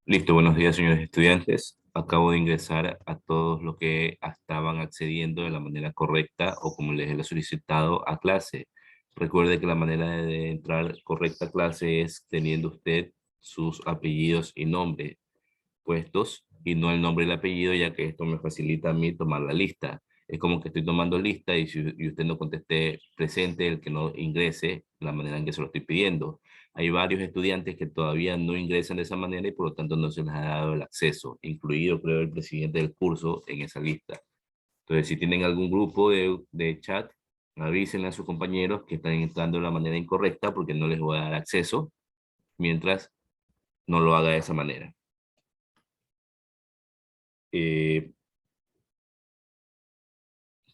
Listo, buenos días, señores estudiantes. Acabo de ingresar a todos los que estaban accediendo de la manera correcta o como les he solicitado a clase. Recuerde que la manera de entrar correcta a clase es teniendo usted sus apellidos y nombre puestos y no el nombre y el apellido, ya que esto me facilita a mí tomar la lista. Es como que estoy tomando lista y si y usted no conteste presente, el que no ingrese, la manera en que se lo estoy pidiendo. Hay varios estudiantes que todavía no ingresan de esa manera y por lo tanto no se les ha dado el acceso, incluido creo el presidente del curso en esa lista. Entonces, si tienen algún grupo de chat, avísenle a sus compañeros que están entrando de la manera incorrecta porque no les voy a dar acceso mientras no lo haga de esa manera. Eh,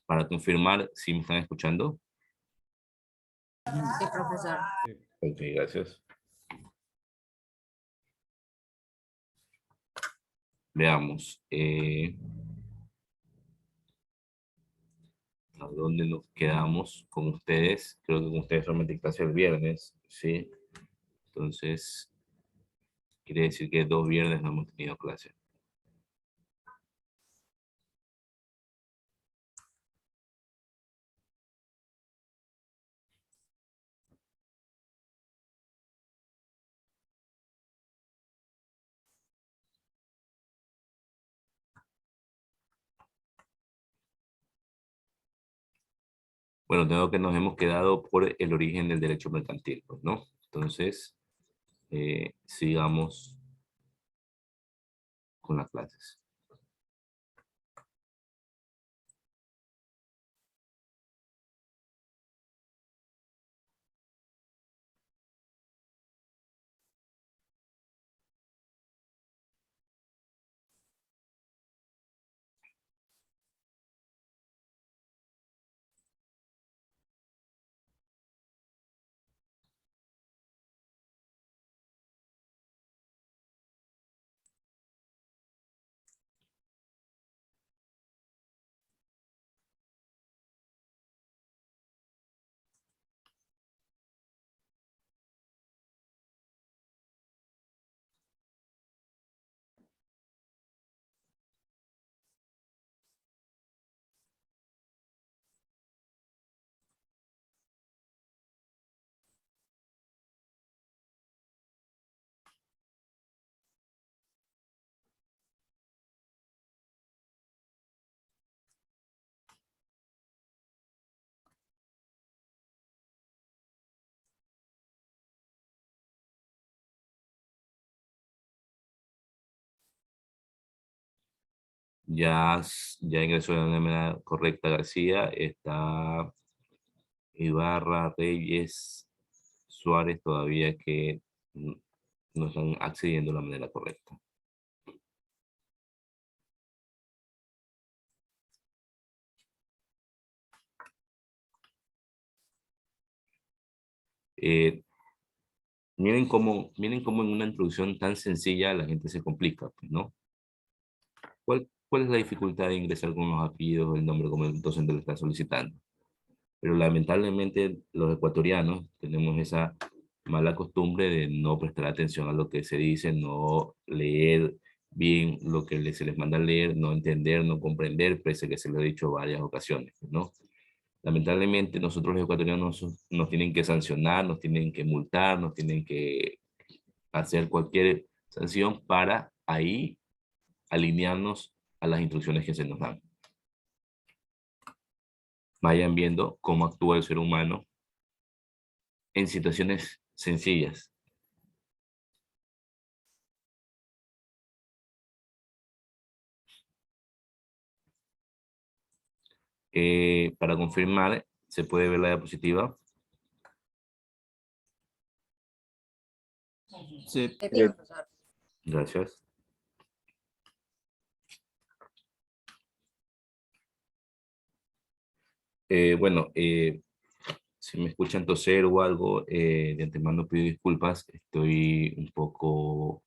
para confirmar si me están escuchando. Sí, profesor. Ok, gracias. Veamos. ¿A dónde nos quedamos con ustedes? Creo que con ustedes solamente hay clase el viernes, ¿sí? Entonces, quiere decir que 2 viernes no hemos tenido clase. Bueno, tengo que nos hemos quedado por el origen del derecho mercantil, pues, ¿no? Entonces, sigamos con las clases. Ya ingresó de la manera correcta García. Está Ibarra, Reyes, Suárez todavía que no están accediendo de la manera correcta. Eh, miren cómo en una introducción tan sencilla la gente se complica, pues, ¿no? ¿Cuál es la dificultad de ingresar con los apellidos o el nombre como el docente lo está solicitando? Pero lamentablemente los ecuatorianos tenemos esa mala costumbre de no prestar atención a lo que se dice, no leer bien lo que se les manda a leer, no entender, no comprender, pese a que se lo he dicho varias ocasiones, ¿no? Lamentablemente nosotros los ecuatorianos nos tienen que sancionar, nos tienen que multar, nos tienen que hacer cualquier sanción para ahí alinearnos a las instrucciones que se nos dan. Vayan viendo cómo actúa el ser humano en situaciones sencillas. Para confirmar, se puede ver la diapositiva. Sí, profesor. Gracias. Bueno, si me escuchan toser o algo, de antemano pido disculpas. Estoy un poco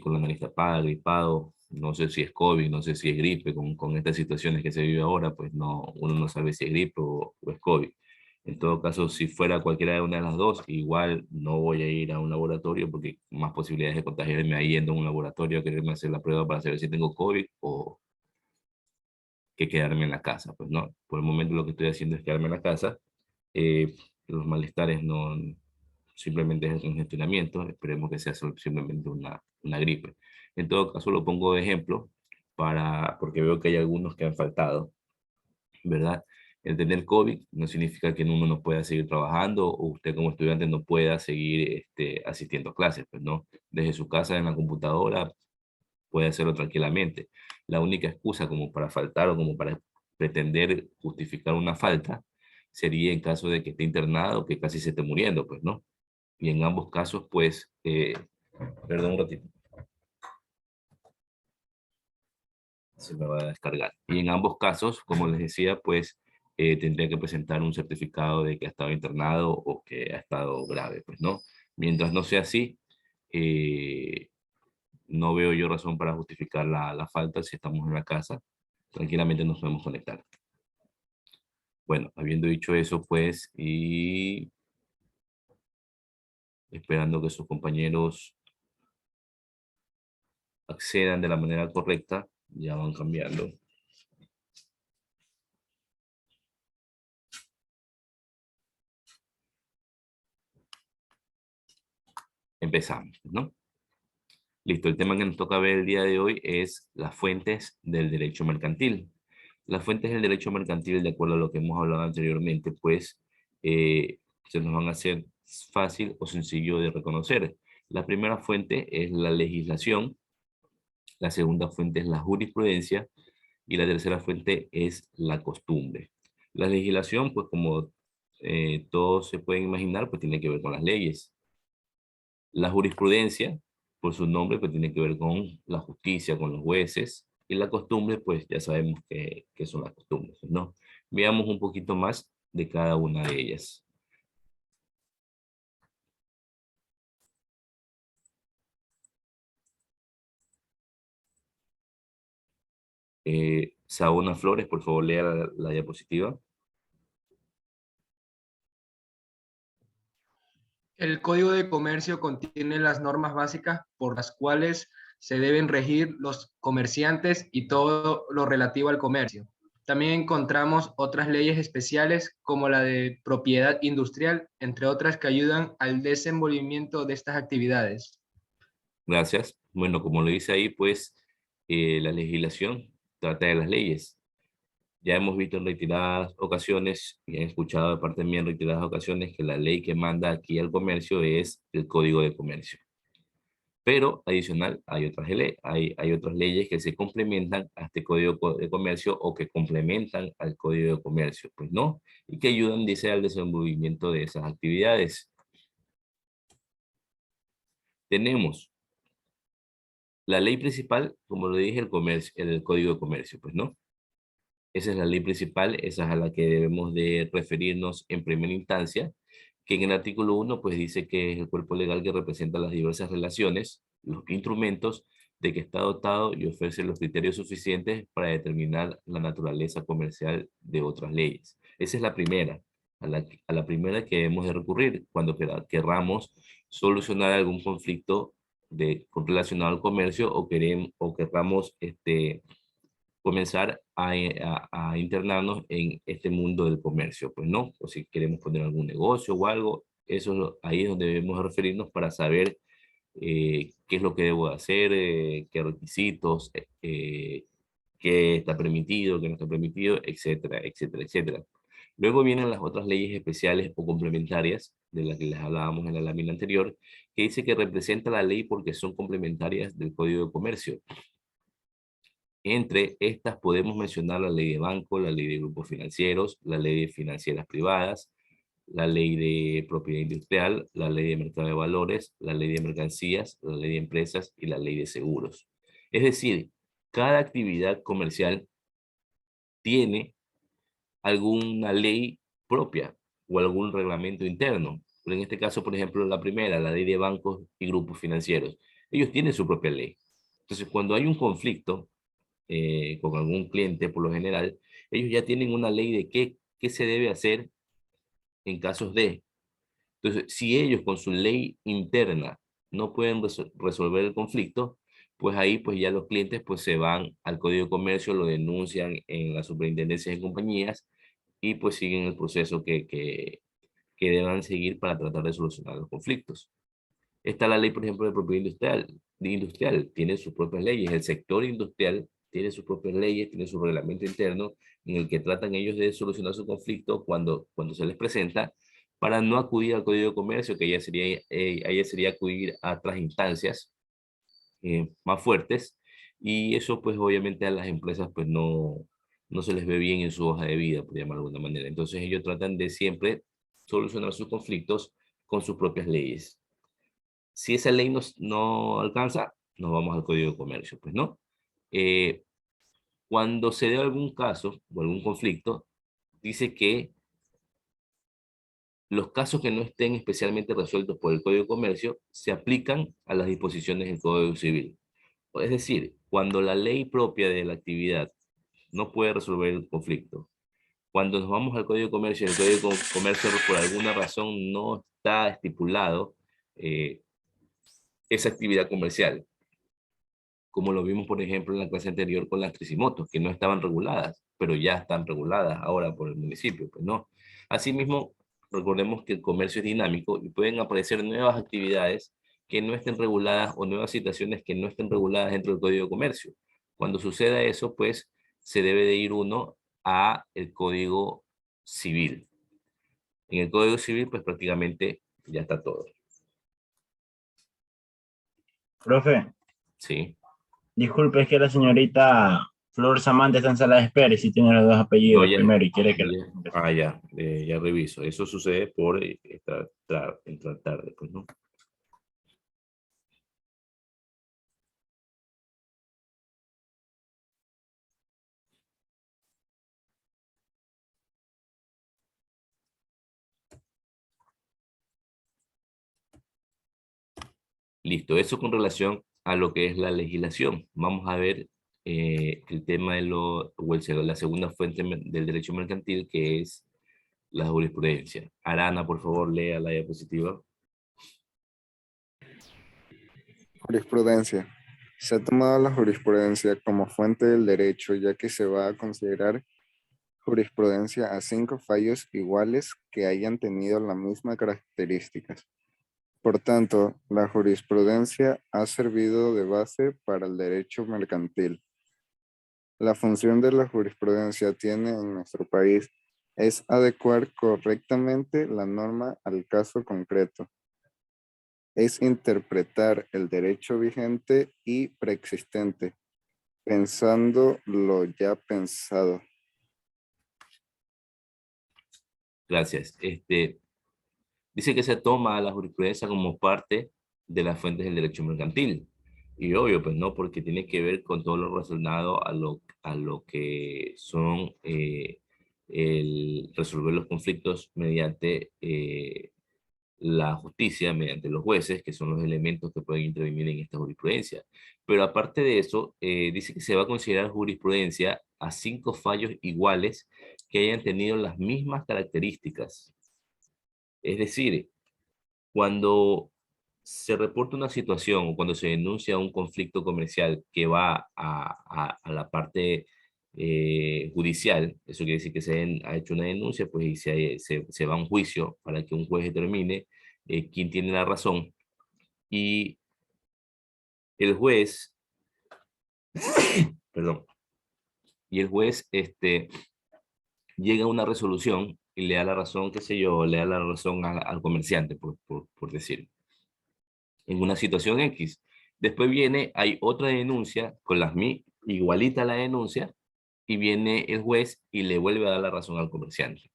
con la nariz tapada, gripado. No sé si es COVID, no sé si es gripe. Con estas situaciones que se vive ahora, pues no, uno no sabe si es gripe o es COVID. En todo caso, si fuera cualquiera de una de las dos, igual no voy a ir a un laboratorio porque más posibilidades de contagiarme ahí yendo a un laboratorio a quererme hacer la prueba para saber si tengo COVID o que quedarme en la casa. Pues no, por el momento lo que estoy haciendo es quedarme en la casa. Eh, los malestares no, simplemente es el congestionamiento, esperemos que sea simplemente una gripe. En todo caso, lo pongo de ejemplo porque veo que hay algunos que han faltado, ¿verdad? El tener COVID no significa que uno no pueda seguir trabajando o usted como estudiante no pueda seguir asistiendo a clases, pues no, desde su casa en la computadora puede hacerlo tranquilamente. La única excusa como para faltar o como para pretender justificar una falta sería en caso de que esté internado o que casi se esté muriendo, pues no. Y en ambos casos, pues, perdón un ratito, se me va a descargar. Y en ambos casos, como les decía, pues tendría que presentar un certificado de que ha estado internado o que ha estado grave, pues no. Mientras no sea así, eh, no veo yo razón para justificar la falta si estamos en la casa. Tranquilamente nos podemos conectar. Bueno, habiendo dicho eso, pues, y esperando que sus compañeros accedan de la manera correcta, ya van cambiando. Empezamos, ¿no? Listo, el tema que nos toca ver el día de hoy es las fuentes del derecho mercantil. Las fuentes del derecho mercantil, de acuerdo a lo que hemos hablado anteriormente, pues se nos van a hacer fácil o sencillo de reconocer. La primera fuente es la legislación, la segunda fuente es la jurisprudencia y la tercera fuente es la costumbre. La legislación, pues como todos se pueden imaginar, pues tiene que ver con las leyes. La jurisprudencia, por su nombre, pues tiene que ver con la justicia, con los jueces, y la costumbre, pues ya sabemos que son las costumbres, ¿no? Veamos un poquito más de cada una de ellas. Saona Flores, por favor, lea la diapositiva. El Código de Comercio contiene las normas básicas por las cuales se deben regir los comerciantes y todo lo relativo al comercio. También encontramos otras leyes especiales como la de propiedad industrial, entre otras que ayudan al desenvolvimiento de estas actividades. Gracias. Bueno, como lo dice ahí, pues la legislación trata de las leyes. Ya hemos visto en reiteradas ocasiones, y he escuchado de parte mía en reiteradas ocasiones, que la ley que manda aquí al comercio es el Código de Comercio. Pero adicional, hay otras leyes que se complementan a este Código de Comercio o que complementan al Código de Comercio, pues no, y que ayudan, dice, al desenvolvimiento de esas actividades. Tenemos la ley principal, como lo dije, el Código de Comercio, pues no. Esa es la ley principal, esa es a la que debemos de referirnos en primera instancia, que en el artículo 1 pues dice que es el cuerpo legal que representa las diversas relaciones, los instrumentos de que está dotado y ofrece los criterios suficientes para determinar la naturaleza comercial de otras leyes. Esa es la primera, a la primera que debemos de recurrir cuando querramos solucionar algún conflicto relacionado al comercio o querramos comenzar a internarnos en este mundo del comercio, pues no, o si queremos poner algún negocio o algo, ahí es donde debemos referirnos para saber qué es lo que debo hacer, qué requisitos, qué está permitido, qué no está permitido, etcétera, etcétera, etcétera. Luego vienen las otras leyes especiales o complementarias, de las que les hablábamos en la lámina anterior, que dice que representa la ley porque son complementarias del Código de Comercio. Entre estas podemos mencionar la ley de banco, la ley de grupos financieros, la ley de financieras privadas, la ley de propiedad industrial, la ley de mercado de valores, la ley de mercancías, la ley de empresas y la ley de seguros. Es decir, cada actividad comercial tiene alguna ley propia o algún reglamento interno. Pero en este caso, por ejemplo, la primera, la ley de bancos y grupos financieros, ellos tienen su propia ley. Entonces, cuando hay un conflicto, con algún cliente, por lo general, ellos ya tienen una ley de qué se debe hacer en casos de. Entonces, si ellos con su ley interna no pueden resolver el conflicto, pues ahí pues ya los clientes pues se van al Código de Comercio, lo denuncian en las superintendencias de compañías y pues siguen el proceso que deban seguir para tratar de solucionar los conflictos. Está la ley, por ejemplo, de propiedad industrial, tiene sus propias leyes. El sector industrial tiene sus propias leyes, tiene su reglamento interno en el que tratan ellos de solucionar su conflicto cuando se les presenta, para no acudir al Código de Comercio, que ya sería acudir a otras instancias más fuertes, y eso pues obviamente a las empresas pues no se les ve bien en su hoja de vida, por llamarlo de alguna manera. Entonces ellos tratan de siempre solucionar sus conflictos con sus propias leyes. Si esa ley no alcanza, nos vamos al Código de Comercio, pues no. Eh, Cuando se dé algún caso o algún conflicto, dice que los casos que no estén especialmente resueltos por el Código de Comercio se aplican a las disposiciones del Código Civil. Es decir, cuando la ley propia de la actividad no puede resolver el conflicto, cuando nos vamos al Código de Comercio, el Código de Comercio por alguna razón no está estipulado eh, esa actividad comercial, como lo vimos, por ejemplo, en la clase anterior con las tricimotos, que no estaban reguladas, pero ya están reguladas ahora por el municipio, pues no. Asimismo, recordemos que el comercio es dinámico y pueden aparecer nuevas actividades que no estén reguladas o nuevas situaciones que no estén reguladas dentro del Código de Comercio. Cuando suceda eso, pues se debe de ir uno a el Código Civil. En el Código Civil, pues prácticamente ya está todo. Profe, Sí. disculpe, es que la señorita Flor Samante está en sala de espera y sí tiene los dos No, apellidos primero y quiere que la... ya reviso. Eso sucede por entrar tarde, pues, ¿no? Listo, eso con relación a lo que es la legislación. Vamos a ver el tema de la segunda fuente del derecho mercantil, que es la jurisprudencia. Arana, por favor, lea la diapositiva. Jurisprudencia. Se ha tomado la jurisprudencia como fuente del derecho, ya que se va a considerar jurisprudencia a 5 fallos iguales que hayan tenido las mismas características. Por tanto, la jurisprudencia ha servido de base para el derecho mercantil. La función de la jurisprudencia tiene en nuestro país es adecuar correctamente la norma al caso concreto. Es interpretar el derecho vigente y preexistente, pensando lo ya pensado. Gracias. Dice que se toma la jurisprudencia como parte de las fuentes del derecho mercantil. Y obvio, pues no, porque tiene que ver con todo lo relacionado a lo que son el resolver los conflictos mediante la justicia, mediante los jueces, que son los elementos que pueden intervenir en esta jurisprudencia. Pero aparte de eso, dice que se va a considerar jurisprudencia a 5 fallos iguales que hayan tenido las mismas características. Es decir, cuando se reporta una situación o cuando se denuncia un conflicto comercial que va a la parte judicial, eso quiere decir que ha hecho una denuncia, pues y se va a un juicio para que un juez determine quién tiene la razón. Y el juez, perdón, y el juez llega a una resolución y le da la razón, qué sé yo, le da la razón al comerciante, por decir, en una situación X. Después hay otra denuncia con igualita a la denuncia, y viene el juez y le vuelve a dar la razón al comerciante.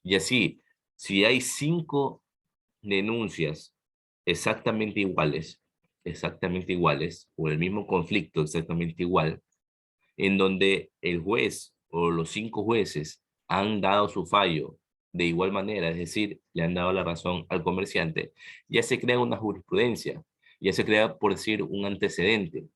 Y así, si hay 5 denuncias exactamente iguales, o el mismo conflicto exactamente igual, en donde el juez o los 5 jueces han dado su fallo de igual manera, es decir, le han dado la razón al comerciante, ya se crea una jurisprudencia, ya se crea, por decir, un antecedente,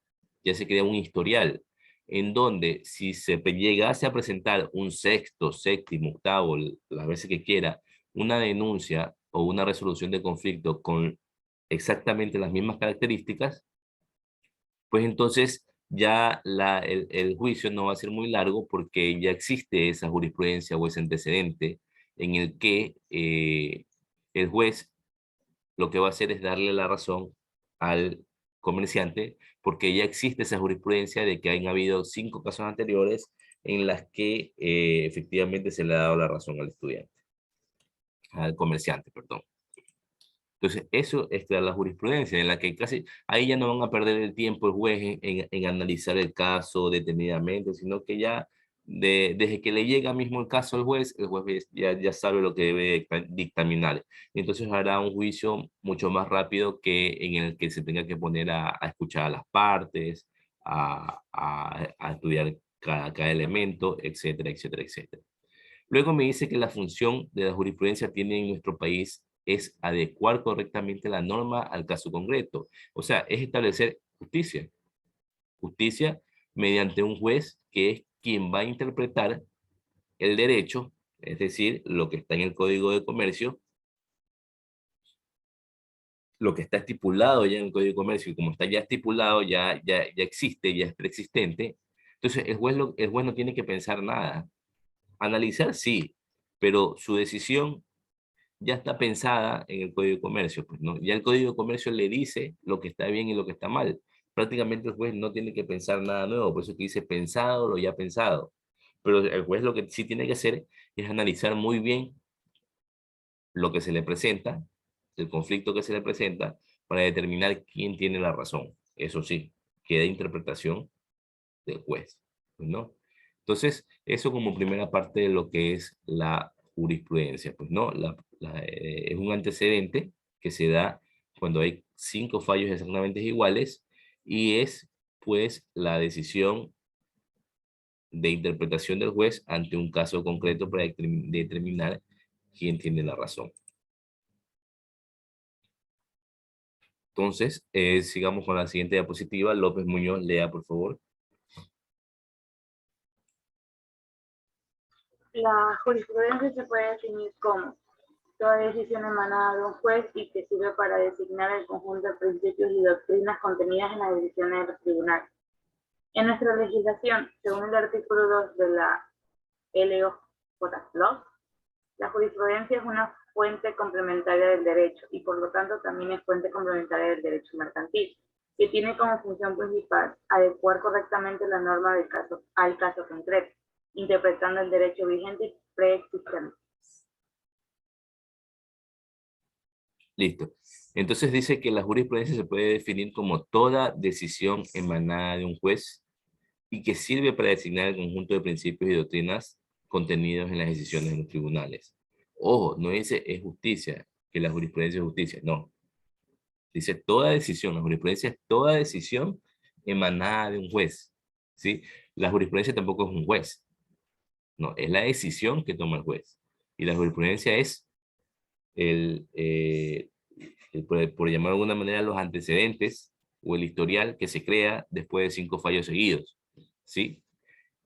ya se crea un historial, en donde si se llegase a presentar un sexto, séptimo, octavo, las veces que quiera, una denuncia o una resolución de conflicto con exactamente las mismas características, pues entonces ya el juicio no va a ser muy largo porque ya existe esa jurisprudencia o ese antecedente en el que el juez lo que va a hacer es darle la razón al comerciante, porque ya existe esa jurisprudencia de que han habido 5 casos anteriores en las que efectivamente se le ha dado la razón al estudiante, al comerciante, perdón. Entonces, eso es la jurisprudencia, en la que casi, ahí ya no van a perder el tiempo el juez en analizar el caso detenidamente, sino que ya desde que le llega mismo el caso al juez, el juez ya sabe lo que debe dictaminar. Entonces hará un juicio mucho más rápido que en el que se tenga que poner a escuchar a las partes, a estudiar cada elemento, etcétera, etcétera, etcétera. Luego me dice que la función de la jurisprudencia tiene en nuestro país es adecuar correctamente la norma al caso concreto. O sea, es establecer justicia. Justicia mediante un juez que es quien va a interpretar el derecho, es decir, lo que está en el Código de Comercio, lo que está estipulado ya en el Código de Comercio, y como está ya estipulado, ya existe, ya es preexistente. Entonces, el juez no tiene que pensar nada. Analizar sí, pero su decisión ya está pensada en el Código de Comercio, pues, ¿no? Ya el Código de Comercio le dice lo que está bien y lo que está mal. Prácticamente el juez no tiene que pensar nada nuevo, por eso que dice pensado, lo ya pensado. Pero el juez lo que sí tiene que hacer es analizar muy bien lo que se le presenta, el conflicto que se le presenta, para determinar quién tiene la razón. Eso sí, queda interpretación del juez, pues, ¿no? Entonces, eso como primera parte de lo que es la jurisprudencia, pues, ¿no? Es un antecedente que se da cuando hay 5 fallos exactamente iguales y es, pues, la decisión de interpretación del juez ante un caso concreto para determinar quién tiene la razón. Entonces, sigamos con la siguiente diapositiva. López Muñoz, lea, por favor. La jurisprudencia se puede definir como toda decisión emanada de un juez y que sirve para designar el conjunto de principios y doctrinas contenidas en las decisiones de los tribunales. En nuestra legislación, según el artículo 2 de la LOJ, la jurisprudencia es una fuente complementaria del derecho y por lo tanto también es fuente complementaria del derecho mercantil, que tiene como función principal adecuar correctamente la norma del caso al caso concreto, interpretando el derecho vigente y preexistente. Listo. Entonces dice que la jurisprudencia se puede definir como toda decisión emanada de un juez y que sirve para designar el conjunto de principios y doctrinas contenidos en las decisiones de los tribunales. Ojo, no dice es justicia, que la jurisprudencia es justicia, no. Dice toda decisión, la jurisprudencia es toda decisión emanada de un juez, ¿sí? La jurisprudencia tampoco es un juez, no, es la decisión que toma el juez. Y la jurisprudencia es por llamar de alguna manera, los antecedentes o el historial que se crea después de 5 fallos seguidos, ¿sí?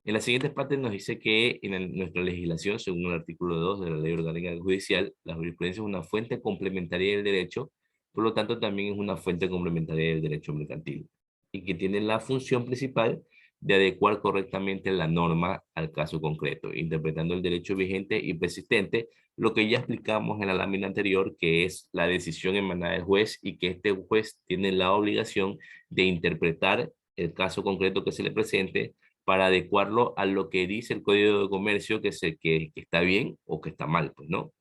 En las siguientes partes nos dice que en nuestra legislación, según el artículo 2 de la Ley Orgánica Judicial, la jurisprudencia es una fuente complementaria del derecho, por lo tanto también es una fuente complementaria del derecho mercantil, y que tiene la función principal de adecuar correctamente la norma al caso concreto, interpretando el derecho vigente y persistente, lo que ya explicamos en la lámina anterior, que es la decisión emanada del juez y que este juez tiene la obligación de interpretar el caso concreto que se le presente para adecuarlo a lo que dice el Código de Comercio, que está bien o que está mal, pues, ¿no?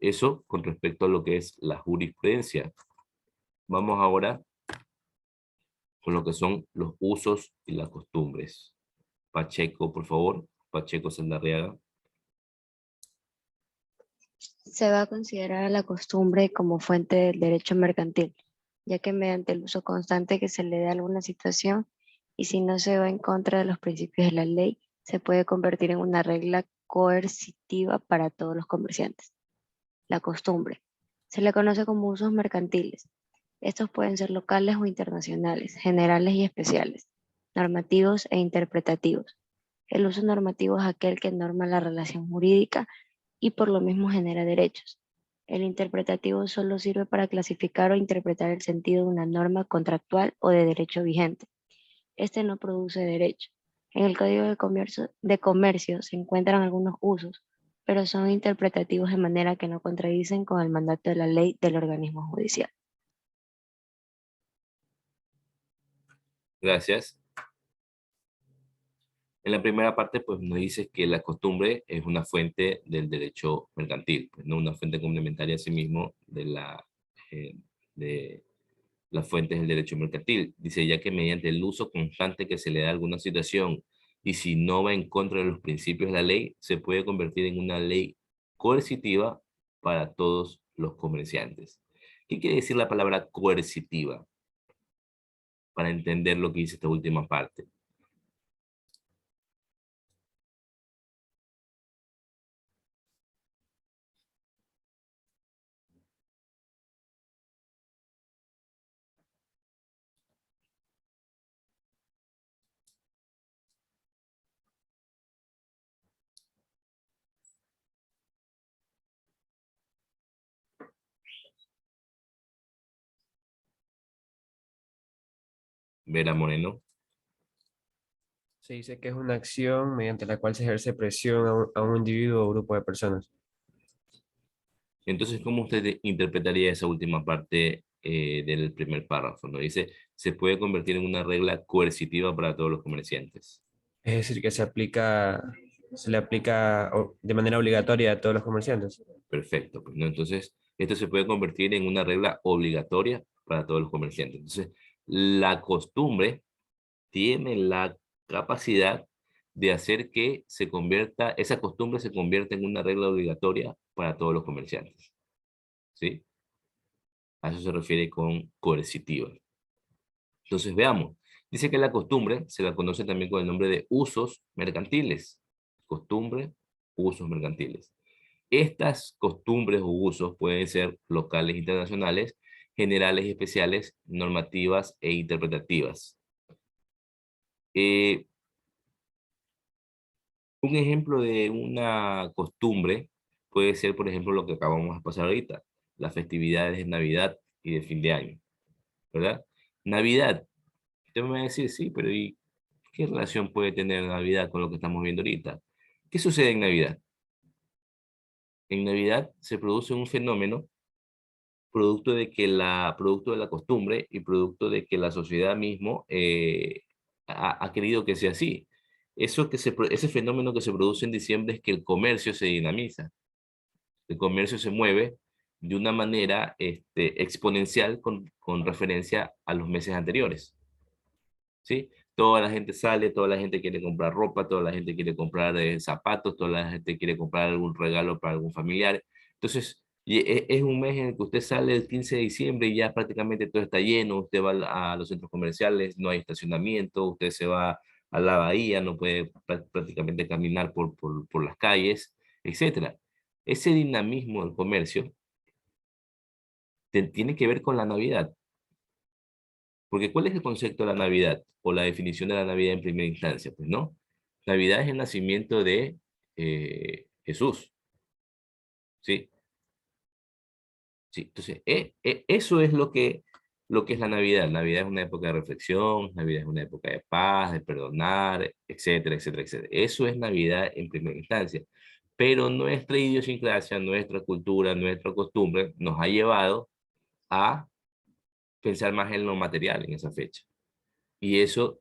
Eso con respecto a lo que es la jurisprudencia. Vamos ahora con lo que son los usos y las costumbres. Pacheco, por favor. Pacheco Saldarriaga. Se va a considerar a la costumbre como fuente del derecho mercantil, ya que mediante el uso constante que se le dé a alguna situación y si no se va en contra de los principios de la ley, se puede convertir en una regla coercitiva para todos los comerciantes. La costumbre. Se le conoce como usos mercantiles. Estos pueden ser locales o internacionales, generales y especiales, normativos e interpretativos. El uso normativo es aquel que norma la relación jurídica y por lo mismo genera derechos. El interpretativo solo sirve para clasificar o interpretar el sentido de una norma contractual o de derecho vigente. Este no produce derecho. En el Código de Comercio se encuentran algunos usos, pero son interpretativos de manera que no contradicen con el mandato de la ley del organismo judicial. Gracias. En la primera parte, pues nos dice que la costumbre es una fuente del derecho mercantil, pues, no una fuente complementaria a sí mismo de las fuentes del derecho mercantil. Dice, ya que mediante el uso constante que se le da a alguna situación y si no va en contra de los principios de la ley, se puede convertir en una ley coercitiva para todos los comerciantes. ¿Qué quiere decir la palabra coercitiva? Para entender lo que dice esta última parte. Vera Moreno. Se dice que es una acción mediante la cual se ejerce presión a un individuo o grupo de personas. Entonces, ¿cómo usted interpretaría esa última parte del primer párrafo? ¿No? Dice, se puede convertir en una regla coercitiva para todos los comerciantes. Es decir, que se le aplica de manera obligatoria a todos los comerciantes. Perfecto. Pues, ¿no? Entonces, esto se puede convertir en una regla obligatoria para todos los comerciantes. Entonces, la costumbre tiene la capacidad de hacer que esa costumbre se convierta en una regla obligatoria para todos los comerciantes. ¿Sí? A eso se refiere con coercitiva. Entonces veamos. Dice que la costumbre se la conoce también con el nombre de usos mercantiles. Costumbre, usos mercantiles. Estas costumbres o usos pueden ser locales, internacionales, generales y especiales, normativas e interpretativas. Un ejemplo de una costumbre puede ser, por ejemplo, lo que acabamos de pasar ahorita, las festividades de Navidad y de fin de año, ¿verdad? Navidad, usted me va a decir, sí, pero ¿y qué relación puede tener Navidad con lo que estamos viendo ahorita? ¿Qué sucede en Navidad? En Navidad se produce un fenómeno producto de la costumbre y producto de que la sociedad mismo ha querido que sea así. Ese fenómeno que se produce en diciembre es que el comercio se dinamiza. El comercio se mueve de una manera exponencial con referencia a los meses anteriores. ¿Sí? Toda la gente sale, toda la gente quiere comprar ropa, toda la gente quiere comprar zapatos, toda la gente quiere comprar algún regalo para algún familiar. Entonces, es un mes en el que usted sale el 15 de diciembre y ya prácticamente todo está lleno, usted va a los centros comerciales, no hay estacionamiento, usted se va a la bahía, no puede prácticamente caminar por las calles, etcétera. Ese dinamismo del comercio tiene que ver con la Navidad. Porque ¿cuál es el concepto de la Navidad? O la definición de la Navidad en primera instancia, pues no. Navidad es el nacimiento de Jesús. ¿Sí? Sí. Entonces, eso es lo que es la Navidad. Navidad es una época de reflexión, Navidad es una época de paz, de perdonar, etcétera, etcétera, etcétera. Eso es Navidad en primera instancia. Pero nuestra idiosincrasia, nuestra cultura, nuestra costumbre nos ha llevado a pensar más en lo material en esa fecha. Y eso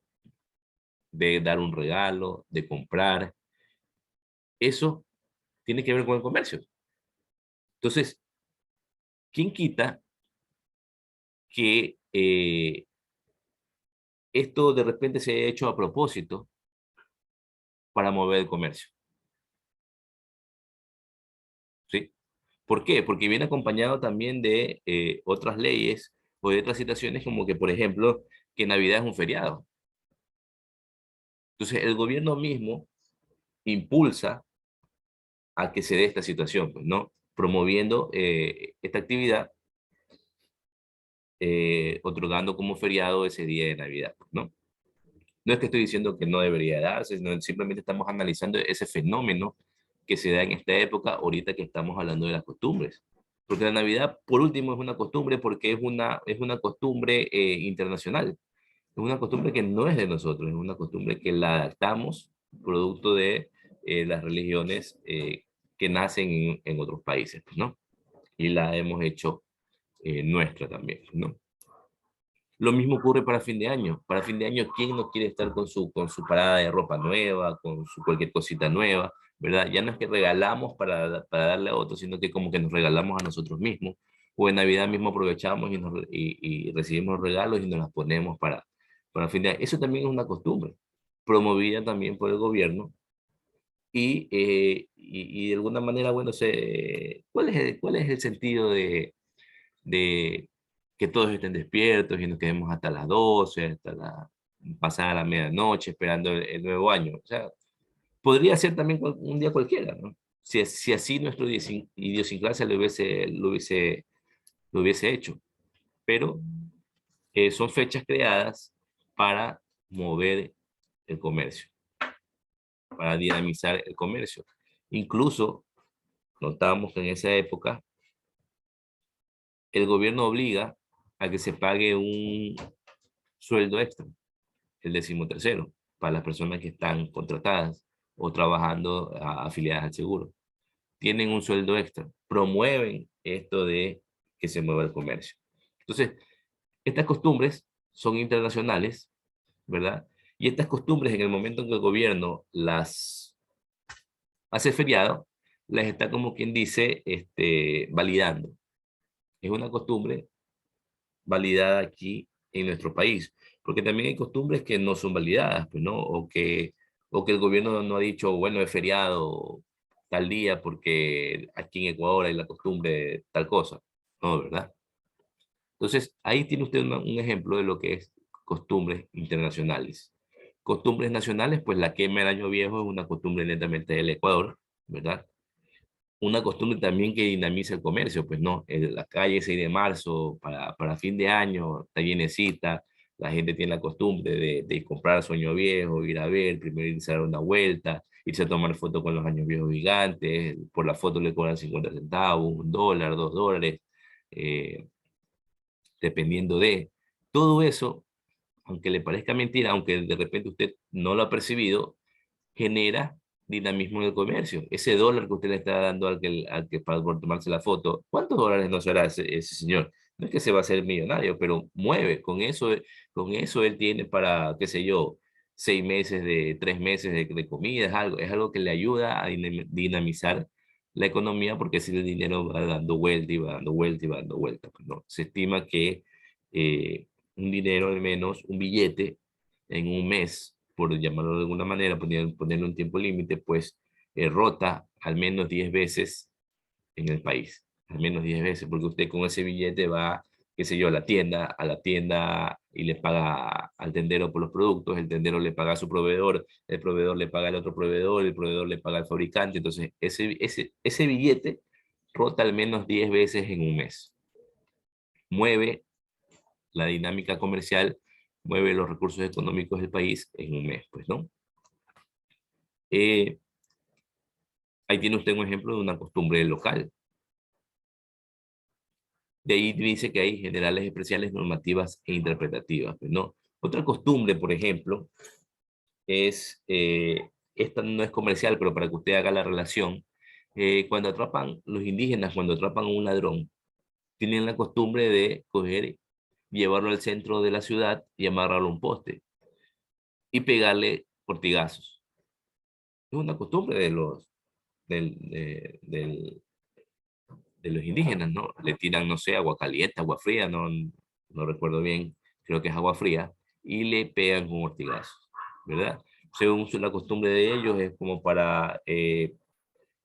de dar un regalo, de comprar, eso tiene que ver con el comercio. Entonces, ¿quién quita que esto de repente se haya hecho a propósito para mover el comercio? ¿Sí? ¿Por qué? Porque viene acompañado también de otras leyes o de otras situaciones como que, por ejemplo, que Navidad es un feriado. Entonces, el gobierno mismo impulsa a que se dé esta situación, pues, ¿no? Promoviendo esta actividad, otorgando como feriado ese día de Navidad, pues, ¿no? No es que estoy diciendo que no debería darse, simplemente estamos analizando ese fenómeno que se da en esta época, ahorita que estamos hablando de las costumbres. Porque la Navidad, por último, es una costumbre porque es una costumbre internacional. Es una costumbre que no es de nosotros, es una costumbre que la adaptamos producto de las religiones que nacen en otros países, pues, ¿no? Y la hemos hecho nuestra también, ¿no? Lo mismo ocurre para fin de año. Para fin de año, ¿quién no quiere estar con su parada de ropa nueva, con su cualquier cosita nueva, ¿verdad? Ya no es que regalamos para darle a otros, sino que como que nos regalamos a nosotros mismos. O en Navidad mismo aprovechamos y recibimos los regalos y nos las ponemos para fin de año. Eso también es una costumbre, promovida también por el gobierno. Y de alguna manera, bueno, ¿cuál es el sentido de que todos estén despiertos y nos quedemos hasta las 12, pasada la medianoche esperando el nuevo año? O sea, podría ser también un día cualquiera, ¿no? Si así nuestro idiosincrasia lo hubiese hecho. Pero son fechas creadas para mover el comercio, para dinamizar el comercio. Incluso notamos que en esa época el gobierno obliga a que se pague un sueldo extra, el 13º, para las personas que están contratadas o trabajando afiliadas al seguro. Tienen un sueldo extra, promueven esto de que se mueva el comercio. Entonces, estas costumbres son internacionales, ¿verdad? Y estas costumbres, en el momento en que el gobierno las hace feriado, las está, como quien dice, validando. Es una costumbre validada aquí en nuestro país, porque también hay costumbres que no son validadas, pues, ¿no? O que el gobierno no ha dicho, bueno, es feriado tal día porque aquí en Ecuador hay la costumbre de tal cosa, ¿no? ¿Verdad? Entonces, ahí tiene usted un ejemplo de lo que es costumbres internacionales. Costumbres nacionales, pues la quema del año viejo es una costumbre netamente del Ecuador, ¿verdad? Una costumbre también que dinamiza el comercio, pues no, en la calle 6 de marzo para fin de año está llenecita, la gente tiene la costumbre de comprar su año viejo, ir a ver, primero irse a dar una vuelta, irse a tomar fotos con los años viejos gigantes, por la foto le cobran 50 centavos, $1, $2, eh, dependiendo de todo eso, aunque le parezca mentira, aunque de repente usted no lo ha percibido, genera dinamismo en el comercio. Ese dólar que usted le está dando al que para por tomarse la foto, ¿cuántos dólares no será ese señor? No es que se va a hacer millonario, pero mueve. Con eso él tiene para, qué sé yo, 6 meses, 3 meses de comida, es algo que le ayuda a dinamizar la economía, porque si el dinero va dando vuelta y va dando vuelta y va dando vuelta. Pues no, se estima que eh, un dinero, al menos un billete, en un mes, por llamarlo de alguna manera, ponerle un tiempo límite, pues rota al menos 10 veces en el país. Al menos 10 veces, porque usted con ese billete va, qué sé yo, a la tienda y le paga al tendero por los productos, el tendero le paga a su proveedor, el proveedor le paga al otro proveedor, el proveedor le paga al fabricante. Entonces, ese billete rota al menos 10 veces en un mes. Mueve la dinámica comercial, mueve los recursos económicos del país en un mes, pues, ¿no? Ahí tiene usted un ejemplo de una costumbre local. De ahí dice que hay generales, especiales, normativas e interpretativas, pues, ¿no? Otra costumbre, por ejemplo, es, esta no es comercial, pero para que usted haga la relación, cuando atrapan los indígenas, cuando atrapan a un ladrón, tienen la costumbre de coger, llevarlo al centro de la ciudad y amarrarlo a un poste y pegarle portigazos. Es una costumbre de los indígenas, ¿no? Le tiran, no sé, agua caliente, agua fría, no recuerdo bien, creo que es agua fría, y le pegan con ortigazos, ¿verdad? Según la costumbre de ellos, es como para que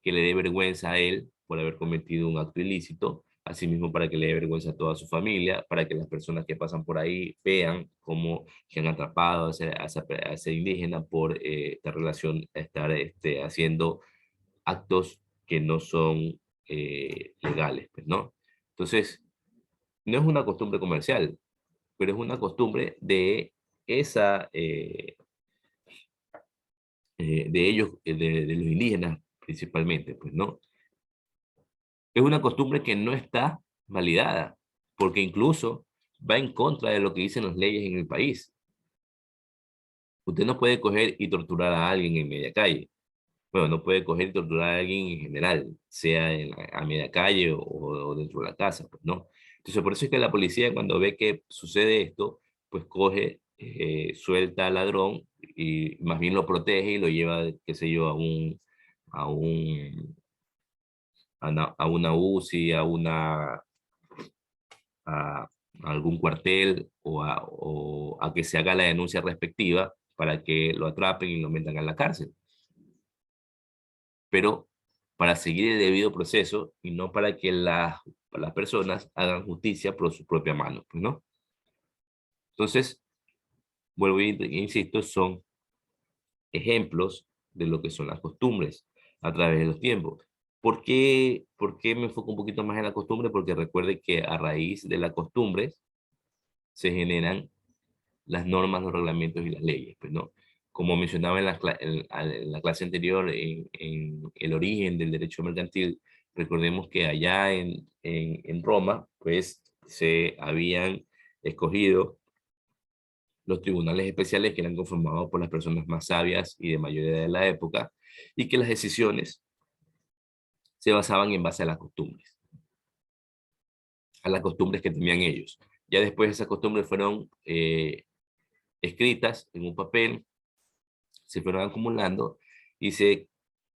le dé vergüenza a él por haber cometido un acto ilícito, asimismo para que le dé vergüenza a toda su familia, para que las personas que pasan por ahí vean cómo que han atrapado a ese indígena por esta relación, estar haciendo actos que no son legales, pues, ¿no? Entonces, no es una costumbre comercial, pero es una costumbre de esa, de ellos, de los indígenas, principalmente, pues no. Es una costumbre que no está validada, porque incluso va en contra de lo que dicen las leyes en el país. Usted no puede coger y torturar a alguien en media calle. Bueno, no puede coger y torturar a alguien en general, sea a media calle o dentro de la casa, pues no. Entonces, por eso es que la policía, cuando ve que sucede esto, pues coge, suelta al ladrón y más bien lo protege y lo lleva, qué sé yo, a un, a una UCI, a algún cuartel o a que se haga la denuncia respectiva para que lo atrapen y lo metan a la cárcel. Pero para seguir el debido proceso y no para que las personas hagan justicia por su propia mano, pues, ¿no? Entonces, vuelvo e insisto, son ejemplos de lo que son las costumbres a través de los tiempos. Por qué me enfoco un poquito más en la costumbre? Porque recuerde que a raíz de las costumbres se generan las normas, los reglamentos y las leyes, pues, ¿no? Como mencionaba en la clase anterior, en el origen del derecho mercantil, recordemos que allá en Roma, pues, se habían escogido los tribunales especiales que eran conformados por las personas más sabias y de mayor edad de la época, y que las decisiones se basaban en base a las costumbres que tenían ellos. Ya después esas costumbres fueron escritas en un papel, se fueron acumulando y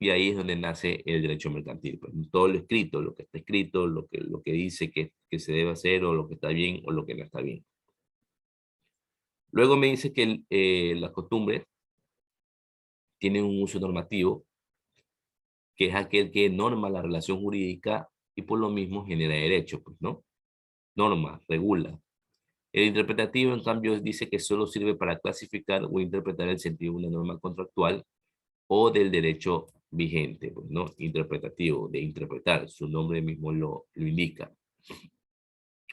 ahí es donde nace el derecho mercantil. Pues, todo lo escrito, lo que está escrito, lo que dice que se debe hacer o lo que está bien o lo que no está bien. Luego me dice que las costumbres tienen un uso normativo, que es aquel que norma la relación jurídica y por lo mismo genera derecho, pues, ¿no? Norma, regula. El interpretativo, en cambio, dice que solo sirve para clasificar o interpretar el sentido de una norma contractual o del derecho vigente, pues, ¿no? Interpretativo, de interpretar, su nombre mismo lo indica.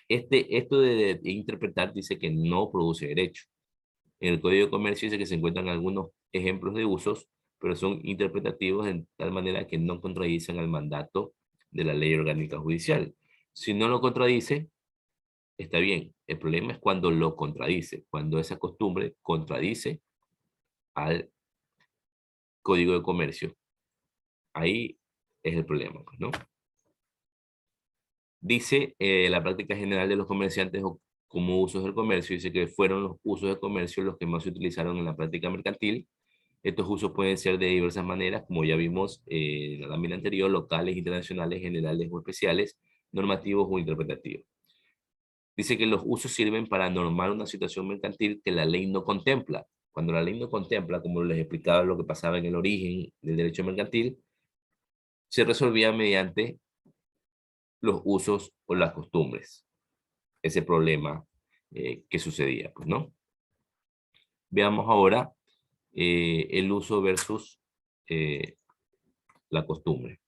Esto de interpretar dice que no produce derecho. En el Código de Comercio dice que se encuentran algunos ejemplos de usos, pero son interpretativos de tal manera que no contradicen al mandato de la ley orgánica judicial. Si no lo contradice, está bien. El problema es cuando lo contradice, cuando esa costumbre contradice al Código de Comercio. Ahí es el problema, pues, ¿no? Dice la práctica general de los comerciantes como usos del comercio, dice que fueron los usos del comercio los que más se utilizaron en la práctica mercantil. Estos usos pueden ser de diversas maneras, como ya vimos en la lámina anterior, locales, internacionales, generales o especiales, normativos o interpretativos. Dice que los usos sirven para normar una situación mercantil que la ley no contempla. Cuando la ley no contempla, como les explicaba lo que pasaba en el origen del derecho mercantil, se resolvía mediante los usos o las costumbres. Ese problema que sucedía, pues, ¿no? Veamos ahora el uso versus la costumbre.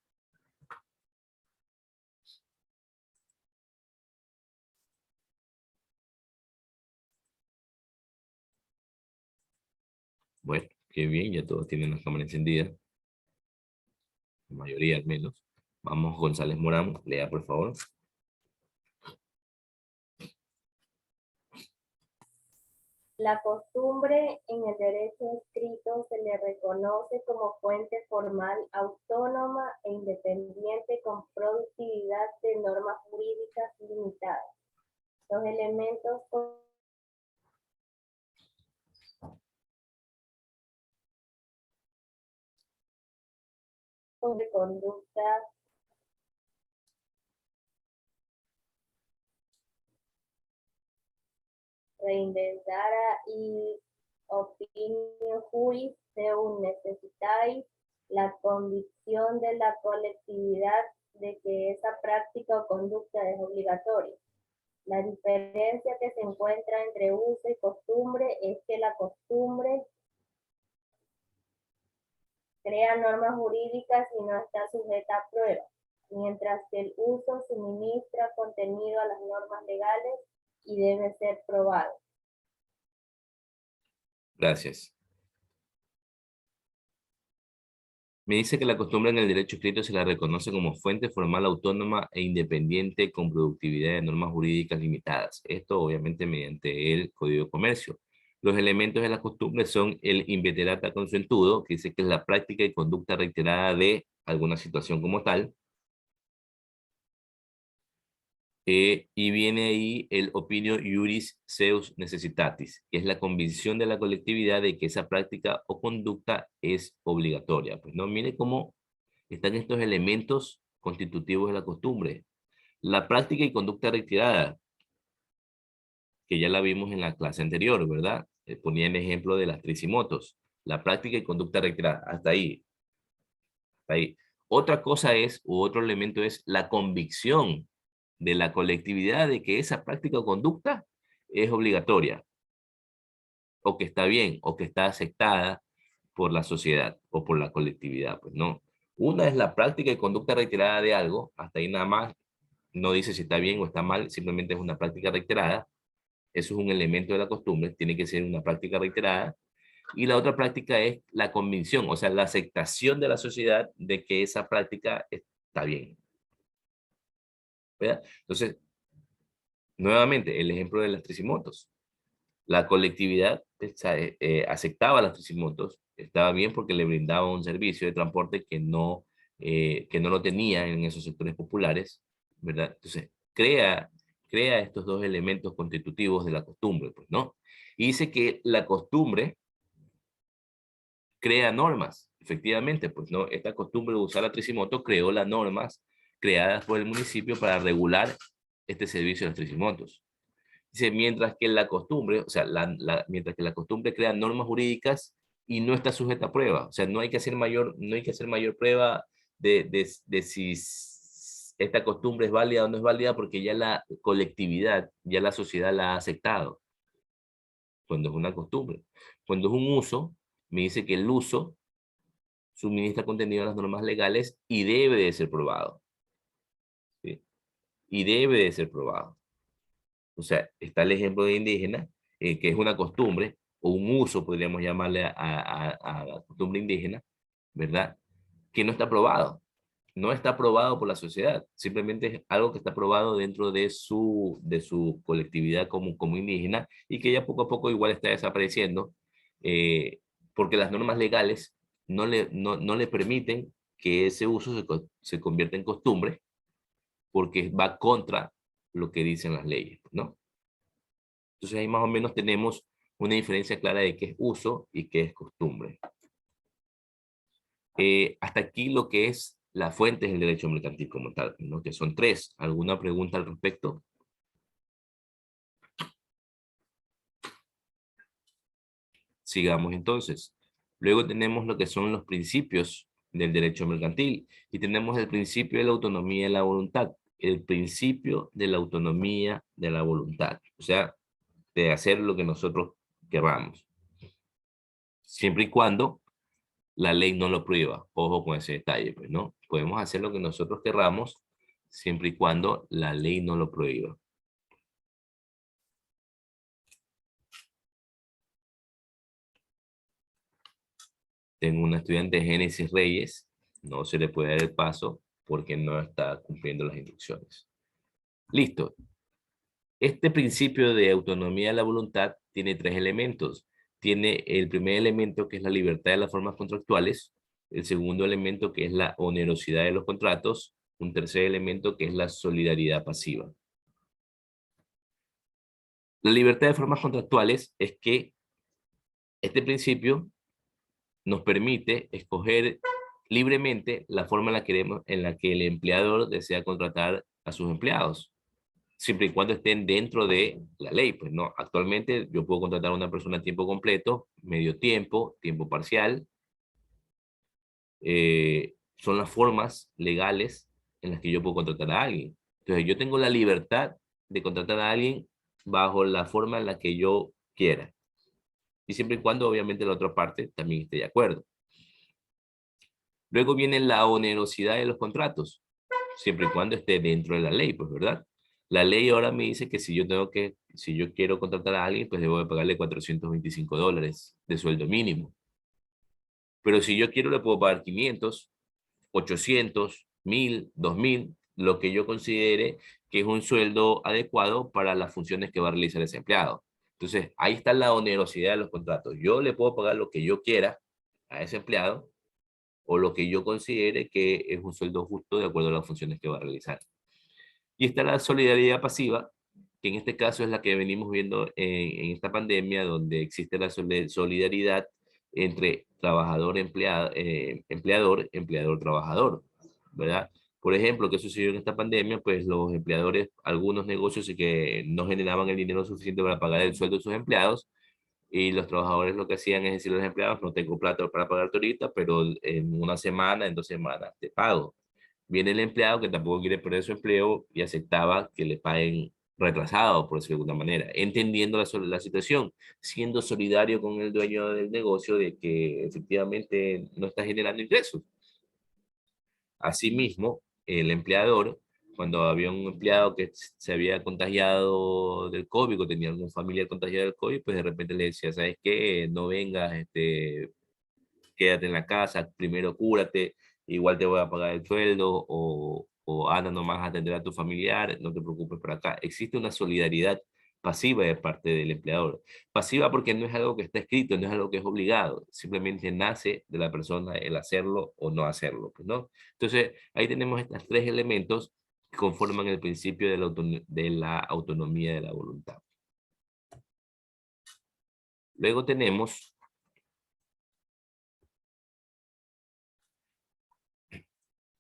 Bueno, qué bien, ya todos tienen la cámara encendida. La mayoría al menos. Vamos, González Morán, lea por favor. La costumbre en el derecho escrito se le reconoce como fuente formal autónoma e independiente con productividad de normas jurídicas limitadas. Los elementos de conducta reinventara y opinio juris deum necessitais la convicción de la colectividad de que esa práctica o conducta es obligatoria. La diferencia que se encuentra entre uso y costumbre es que la costumbre crea normas jurídicas y no está sujeta a prueba, mientras que el uso suministra contenido a las normas legales y debe ser probado. Gracias. Me dice que la costumbre en el derecho escrito se la reconoce como fuente formal autónoma e independiente con productividad de normas jurídicas limitadas. Esto obviamente mediante el Código de Comercio. Los elementos de la costumbre son el inveterata consuetudo, que dice que es la práctica y conducta reiterada de alguna situación como tal. Y viene ahí el opinio iuris seus necessitatis, que es la convicción de la colectividad de que esa práctica o conducta es obligatoria. Pues no, mire cómo están estos elementos constitutivos de la costumbre. La práctica y conducta reiterada, que ya la vimos en la clase anterior, ¿verdad? Ponía el ejemplo de las trisimotos. La práctica y conducta reiterada, hasta ahí. Hasta ahí. Otra cosa es, u otro elemento es la convicción de la colectividad de que esa práctica o conducta es obligatoria, o que está bien, o que está aceptada por la sociedad o por la colectividad. Pues no. Una es la práctica y conducta reiterada de algo, hasta ahí nada más, no dice si está bien o está mal, simplemente es una práctica reiterada. Eso es un elemento de la costumbre, tiene que ser una práctica reiterada. Y la otra práctica es la convicción, o sea, la aceptación de la sociedad de que esa práctica está bien. ¿Verdad? Entonces, nuevamente, el ejemplo de las trisimotos. La colectividad aceptaba las trisimotos, estaba bien porque le brindaba un servicio de transporte que no lo tenía en esos sectores populares, ¿verdad? Entonces, crea estos dos elementos constitutivos de la costumbre, pues, ¿no? Y dice que la costumbre crea normas, efectivamente, pues, ¿no? Esta costumbre de usar la trisimoto creó las normas creadas por el municipio para regular este servicio de las trisimotos. Dice, mientras que la costumbre, o sea, mientras que la costumbre crea normas jurídicas y no está sujeta a prueba. O sea, no hay que hacer mayor prueba de si esta costumbre es válida o no es válida porque ya la colectividad, ya la sociedad la ha aceptado. Cuando es una costumbre. Cuando es un uso, me dice que el uso suministra contenido a las normas legales y debe de ser probado. ¿Sí? Y debe de ser probado. O sea, está el ejemplo de indígena, que es una costumbre, o un uso, podríamos llamarle a la costumbre indígena, ¿verdad? Que no está aprobado. No está aprobado por la sociedad. Simplemente es algo que está aprobado dentro de su colectividad como indígena y que ya poco a poco igual está desapareciendo, porque las normas legales no le permiten que ese uso se convierta en costumbre, porque va contra lo que dicen las leyes, ¿no? Entonces ahí más o menos tenemos una diferencia clara de qué es uso y qué es costumbre. Hasta aquí lo que es las fuentes del derecho mercantil como tal, ¿no? Que son 3. ¿Alguna pregunta al respecto? Sigamos entonces. Luego tenemos lo que son los principios del derecho mercantil y tenemos el principio de la autonomía de la voluntad. El principio de la autonomía de la voluntad. O sea, de hacer lo que nosotros queramos. Siempre y cuando la ley no lo prohíba. Ojo con ese detalle, pues, ¿no? Podemos hacer lo que nosotros querramos siempre y cuando la ley no lo prohíba. Tengo una estudiante de Génesis Reyes, no se le puede dar el paso porque no está cumpliendo las instrucciones. Listo. Este principio de autonomía de la voluntad tiene 3 elementos. Tiene el primer elemento que es la libertad de las formas contractuales, el segundo elemento que es la onerosidad de los contratos, un tercer elemento que es la solidaridad pasiva. La libertad de formas contractuales es que este principio nos permite escoger libremente la forma en la que el empleador desea contratar a sus empleados, siempre y cuando estén dentro de la ley. Pues no, actualmente yo puedo contratar a una persona a tiempo completo, medio tiempo, tiempo parcial. Son las formas legales en las que yo puedo contratar a alguien. Entonces yo tengo la libertad de contratar a alguien bajo la forma en la que yo quiera. Y siempre y cuando obviamente la otra parte también esté de acuerdo. Luego viene la onerosidad de los contratos, siempre y cuando esté dentro de la ley, pues, ¿verdad? La ley ahora me dice que si yo quiero contratar a alguien, pues debo de pagarle $425 de sueldo mínimo. Pero si yo quiero, le puedo pagar 500, 800, 1000, 2000, lo que yo considere que es un sueldo adecuado para las funciones que va a realizar ese empleado. Entonces, ahí está la onerosidad de los contratos. Yo le puedo pagar lo que yo quiera a ese empleado o lo que yo considere que es un sueldo justo de acuerdo a las funciones que va a realizar. Y está la solidaridad pasiva, que en este caso es la que venimos viendo en esta pandemia, donde existe la solidaridad entre trabajador, empleador, empleador, trabajador, ¿verdad? Por ejemplo, ¿qué sucedió en esta pandemia? Pues los empleadores, algunos negocios que no generaban el dinero suficiente para pagar el sueldo de sus empleados, y los trabajadores lo que hacían es decirle a los empleados, no tengo plata para pagarte ahorita, pero en una semana, en 2 semanas te pago. Viene el empleado que tampoco quiere perder su empleo y aceptaba que le paguen retrasado, por decirlo de alguna manera, entendiendo la situación, siendo solidario con el dueño del negocio de que efectivamente no está generando ingresos. Asimismo, el empleador, cuando había un empleado que se había contagiado del COVID o tenía algún familiar contagiado del COVID, pues de repente le decía, ¿sabes qué? No vengas, quédate en la casa, primero cúrate, igual te voy a pagar el sueldo, o anda nomás a atender a tu familiar, no te preocupes por acá. Existe una solidaridad pasiva de parte del empleador. Pasiva porque no es algo que está escrito, no es algo que es obligado, simplemente nace de la persona el hacerlo o no hacerlo, pues, ¿no? Entonces, ahí tenemos estos 3 elementos que conforman el principio de la autonomía de la voluntad. Luego tenemos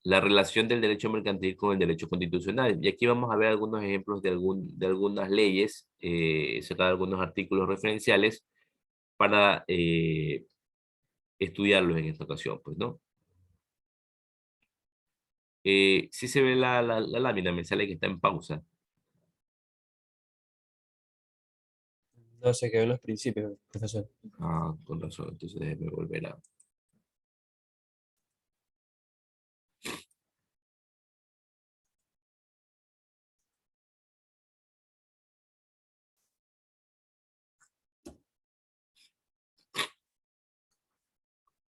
la relación del derecho mercantil con el derecho constitucional. Y aquí vamos a ver algunos ejemplos de algunas leyes, sacar algunos artículos referenciales para estudiarlos en esta ocasión, pues, ¿no? Si se ve la lámina, me sale que está en pausa. No, se quedó en los principios, profesor. Ah, con razón, entonces déjeme volver a...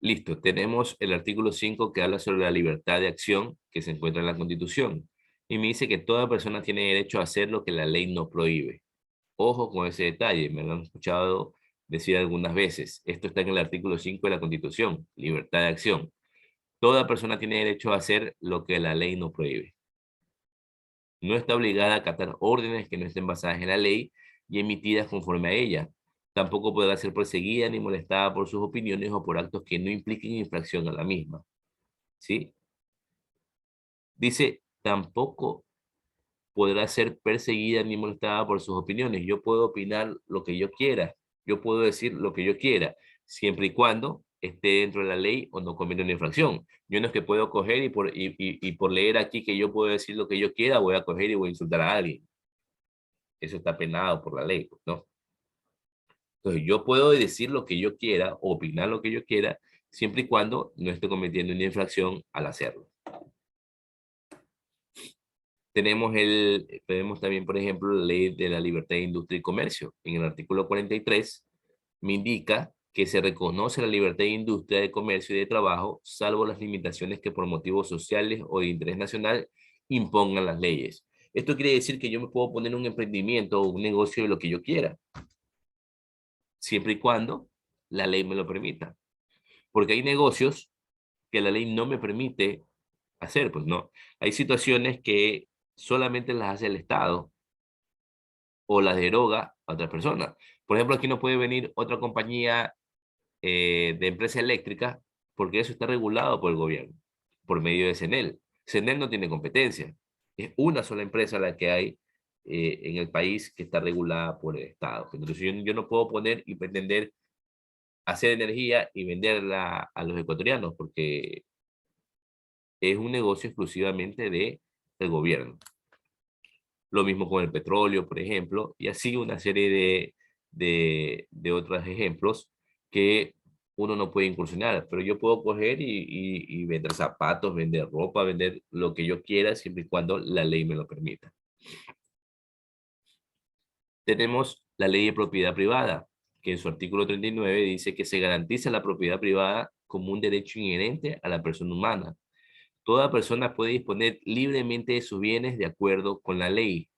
Listo, tenemos el artículo 5 que habla sobre la libertad de acción que se encuentra en la Constitución. Y me dice que toda persona tiene derecho a hacer lo que la ley no prohíbe. Ojo con ese detalle, me lo han escuchado decir algunas veces. Esto está en el artículo 5 de la Constitución, libertad de acción. Toda persona tiene derecho a hacer lo que la ley no prohíbe. No está obligada a acatar órdenes que no estén basadas en la ley y emitidas conforme a ella. Tampoco podrá ser perseguida ni molestada por sus opiniones o por actos que no impliquen infracción a la misma. ¿Sí? Dice, tampoco podrá ser perseguida ni molestada por sus opiniones. Yo puedo opinar lo que yo quiera. Yo puedo decir lo que yo quiera, siempre y cuando esté dentro de la ley o no cometa una infracción. Yo no es que puedo coger y por leer aquí que yo puedo decir lo que yo quiera, voy a coger y voy a insultar a alguien. Eso está penado por la ley, ¿no? Entonces yo puedo decir lo que yo quiera, opinar lo que yo quiera, siempre y cuando no esté cometiendo una infracción al hacerlo. Tenemos también, por ejemplo, la ley de la libertad de industria y comercio. En el artículo 43 me indica que se reconoce la libertad de industria, de comercio y de trabajo, salvo las limitaciones que por motivos sociales o de interés nacional impongan las leyes. Esto quiere decir que yo me puedo poner un emprendimiento o un negocio de lo que yo quiera, siempre y cuando la ley me lo permita. Porque hay negocios que la ley no me permite hacer, pues no. Hay situaciones que solamente las hace el Estado o las deroga a otra persona. Por ejemplo, aquí no puede venir otra compañía de empresa eléctrica porque eso está regulado por el gobierno, por medio de CENEL. CENEL no tiene competencia. Es una sola empresa la que hay en el país que está regulada por el Estado. Entonces yo no puedo poner y pretender hacer energía y venderla a los ecuatorianos porque es un negocio exclusivamente del gobierno. Lo mismo con el petróleo, por ejemplo, y así una serie de otros ejemplos que uno no puede incursionar, pero yo puedo coger y vender zapatos, vender ropa, vender lo que yo quiera, siempre y cuando la ley me lo permita. Tenemos la ley de propiedad privada, que en su artículo 39 dice que se garantiza la propiedad privada como un derecho inherente a la persona humana. Toda persona puede disponer libremente de sus bienes de acuerdo con la ley.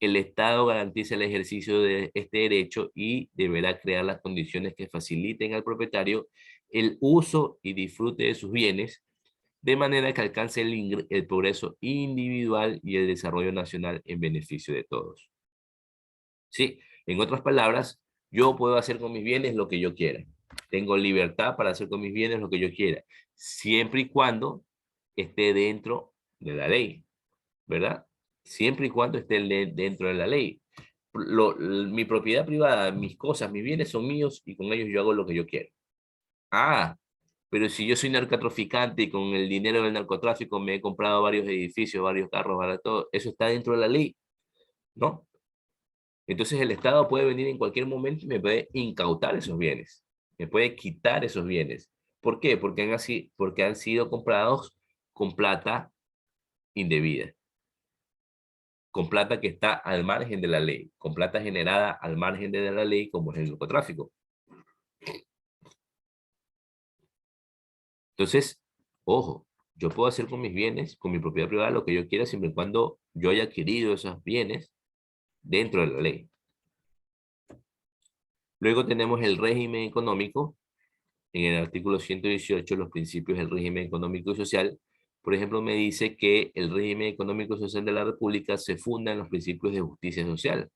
El Estado garantiza el ejercicio de este derecho y deberá crear las condiciones que faciliten al propietario el uso y disfrute de sus bienes, de manera que alcance el progreso individual y el desarrollo nacional en beneficio de todos. Sí, en otras palabras, yo puedo hacer con mis bienes lo que yo quiera. Tengo libertad para hacer con mis bienes lo que yo quiera, siempre y cuando esté dentro de la ley, ¿verdad? Siempre y cuando esté dentro de la ley. Mi propiedad privada, mis cosas, mis bienes son míos y con ellos yo hago lo que yo quiero. Ah, pero si yo soy narcotraficante y con el dinero del narcotráfico me he comprado varios edificios, varios carros, todo, eso está dentro de la ley, ¿no? Entonces el Estado puede venir en cualquier momento y me puede incautar esos bienes, me puede quitar esos bienes. ¿Por qué? Porque han sido comprados con plata indebida, con plata que está al margen de la ley, con plata generada al margen de la ley, como es el narcotráfico. Entonces, ojo, yo puedo hacer con mis bienes, con mi propiedad privada, lo que yo quiera, siempre y cuando yo haya adquirido esos bienes dentro de la ley. Luego tenemos el régimen económico. En el artículo 118, los principios del régimen económico y social, por ejemplo, me dice que el régimen económico y social de la República se funda en los principios de justicia social.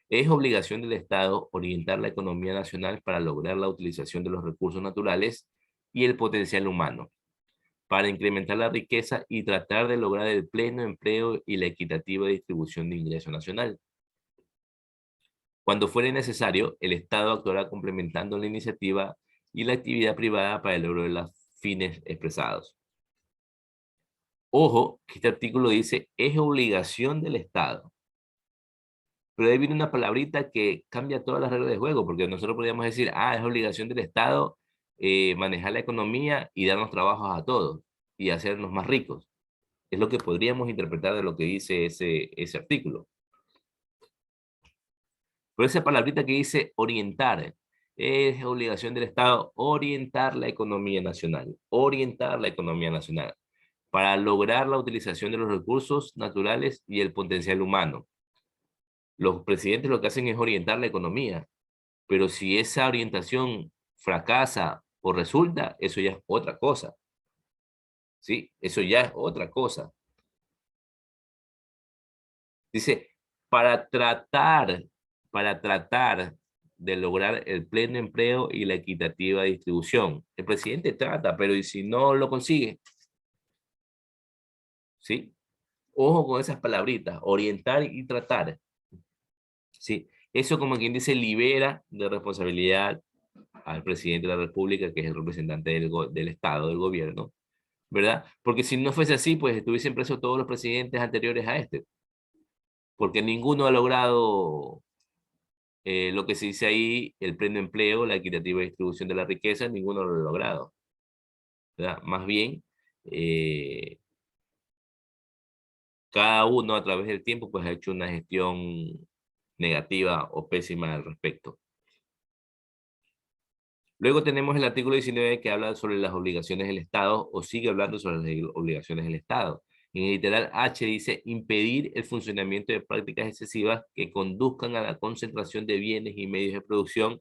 Es obligación del Estado orientar la economía nacional para lograr la utilización de los recursos naturales y el potencial humano, para incrementar la riqueza y tratar de lograr el pleno empleo y la equitativa distribución de ingreso nacional. Cuando fuere necesario, el Estado actuará complementando la iniciativa y la actividad privada para el logro de los fines expresados. Ojo, que este artículo dice, es obligación del Estado. Pero ahí viene una palabrita que cambia todas las reglas de juego, porque nosotros podríamos decir, es obligación del Estado manejar la economía y darnos trabajos a todos y hacernos más ricos. Es lo que podríamos interpretar de lo que dice ese artículo. Pero esa palabrita que dice orientar, es obligación del Estado orientar la economía nacional, para lograr la utilización de los recursos naturales y el potencial humano. Los presidentes lo que hacen es orientar la economía, pero si esa orientación fracasa o resulta, eso ya es otra cosa. ¿Sí? Eso ya es otra cosa. Dice, para tratar de lograr el pleno empleo y la equitativa distribución. El presidente trata, pero ¿y si no lo consigue? ¿Sí? Ojo con esas palabritas, orientar y tratar. ¿Sí? Eso, como quien dice, libera de responsabilidad al presidente de la República, que es el representante del Estado, del gobierno, ¿verdad? Porque si no fuese así, pues estuviesen presos todos los presidentes anteriores a este. Porque ninguno ha logrado lo que se dice ahí, el pleno empleo, la equitativa distribución de la riqueza, ninguno lo ha logrado, ¿verdad? Más bien, cada uno a través del tiempo pues ha hecho una gestión negativa o pésima al respecto. Luego tenemos el artículo 19 que habla sobre las obligaciones del Estado, o sigue hablando sobre las obligaciones del Estado. En el literal H dice impedir el funcionamiento de prácticas excesivas que conduzcan a la concentración de bienes y medios de producción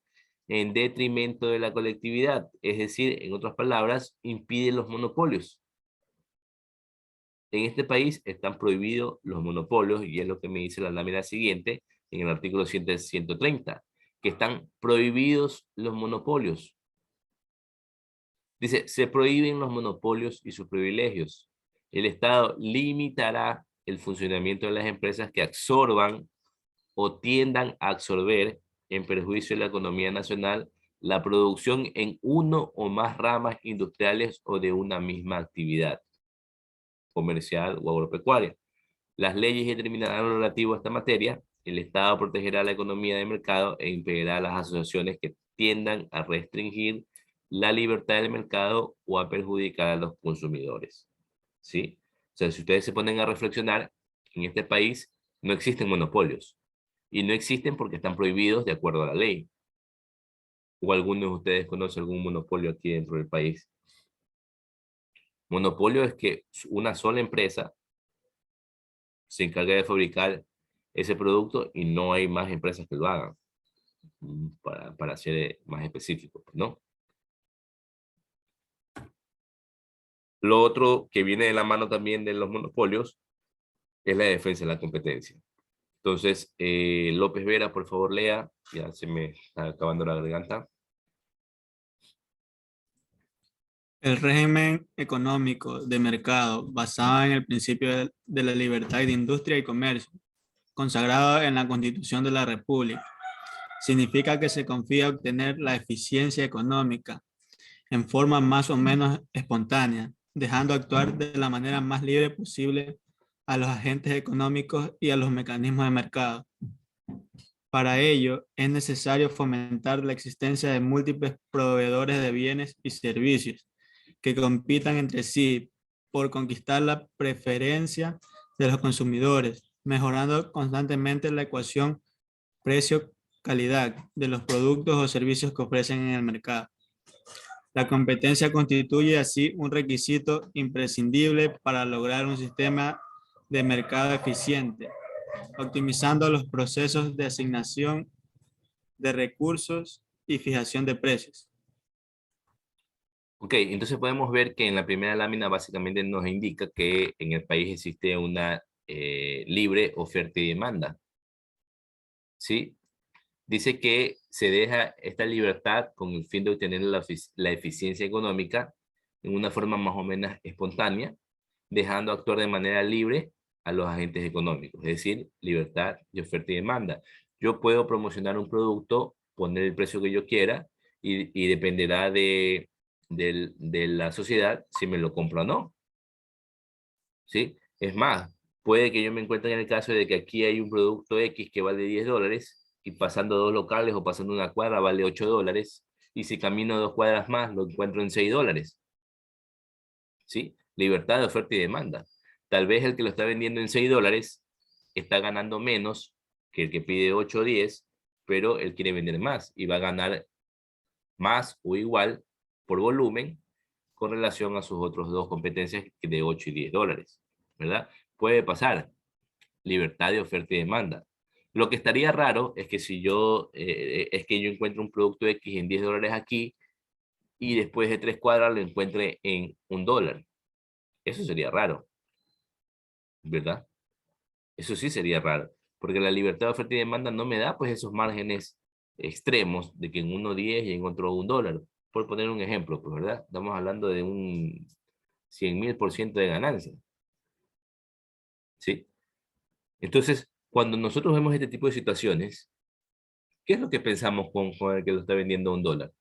en detrimento de la colectividad. Es decir, en otras palabras, impide los monopolios. En este país están prohibidos los monopolios, y es lo que me dice la lámina siguiente, en el artículo 130, que están prohibidos los monopolios. Dice, se prohíben los monopolios y sus privilegios. El Estado limitará el funcionamiento de las empresas que absorban o tiendan a absorber, en perjuicio de la economía nacional, la producción en uno o más ramas industriales o de una misma actividad comercial o agropecuaria. Las leyes determinarán lo relativo a esta materia. El Estado protegerá la economía de mercado e impedirá a las asociaciones que tiendan a restringir la libertad del mercado o a perjudicar a los consumidores. ¿Sí? O sea, si ustedes se ponen a reflexionar, en este país no existen monopolios. Y no existen porque están prohibidos de acuerdo a la ley. ¿O algunos de ustedes conocen algún monopolio aquí dentro del país? Monopolio es que una sola empresa se encarga de fabricar ese producto y no hay más empresas que lo hagan, para ser más específico, ¿no? Lo otro que viene de la mano también de los monopolios es la defensa de la competencia. Entonces, López Vera, por favor, lea. Ya se me está acabando la garganta. El régimen económico de mercado basado en el principio de la libertad de industria y comercio, consagrado en la Constitución de la República, significa que se confía obtener la eficiencia económica en forma más o menos espontánea, dejando actuar de la manera más libre posible a los agentes económicos y a los mecanismos de mercado. Para ello, es necesario fomentar la existencia de múltiples proveedores de bienes y servicios que compitan entre sí por conquistar la preferencia de los consumidores, mejorando constantemente la ecuación precio-calidad de los productos o servicios que ofrecen en el mercado. La competencia constituye así un requisito imprescindible para lograr un sistema de mercado eficiente, optimizando los procesos de asignación de recursos y fijación de precios. Ok, entonces podemos ver que en la primera lámina básicamente nos indica que en el país existe una libre oferta y demanda. ¿Sí? Dice que se deja esta libertad con el fin de obtener la eficiencia económica en una forma más o menos espontánea, dejando actuar de manera libre a los agentes económicos, es decir, libertad de oferta y demanda. Yo puedo promocionar un producto, poner el precio que yo quiera y dependerá de la sociedad si me lo compro o no. ¿Sí? Es más, puede que yo me encuentre en el caso de que aquí hay un producto X que vale $10 y pasando 2 locales o pasando una cuadra vale $8 y si camino 2 cuadras más lo encuentro en $6. ¿Sí? Libertad de oferta y demanda. Tal vez el que lo está vendiendo en $6 está ganando menos que el que pide 8 o 10, pero él quiere vender más y va a ganar más o igual por volumen con relación a sus otros dos competencias de 8 y $10, ¿verdad? Puede pasar. Libertad de oferta y demanda. Lo que estaría raro es que si yo, es que yo encuentro un producto X en $10 aquí y después de 3 cuadras lo encuentre en $1. Eso sería raro, ¿verdad? Eso sí sería raro, porque la libertad de oferta y demanda no me da pues esos márgenes extremos de que en uno 10 y en otro $1. Por poner un ejemplo, pues, ¿verdad? Estamos hablando de un 100.000% de ganancia. ¿Sí? Entonces, cuando nosotros vemos este tipo de situaciones, ¿qué es lo que pensamos con el que lo está vendiendo a $1?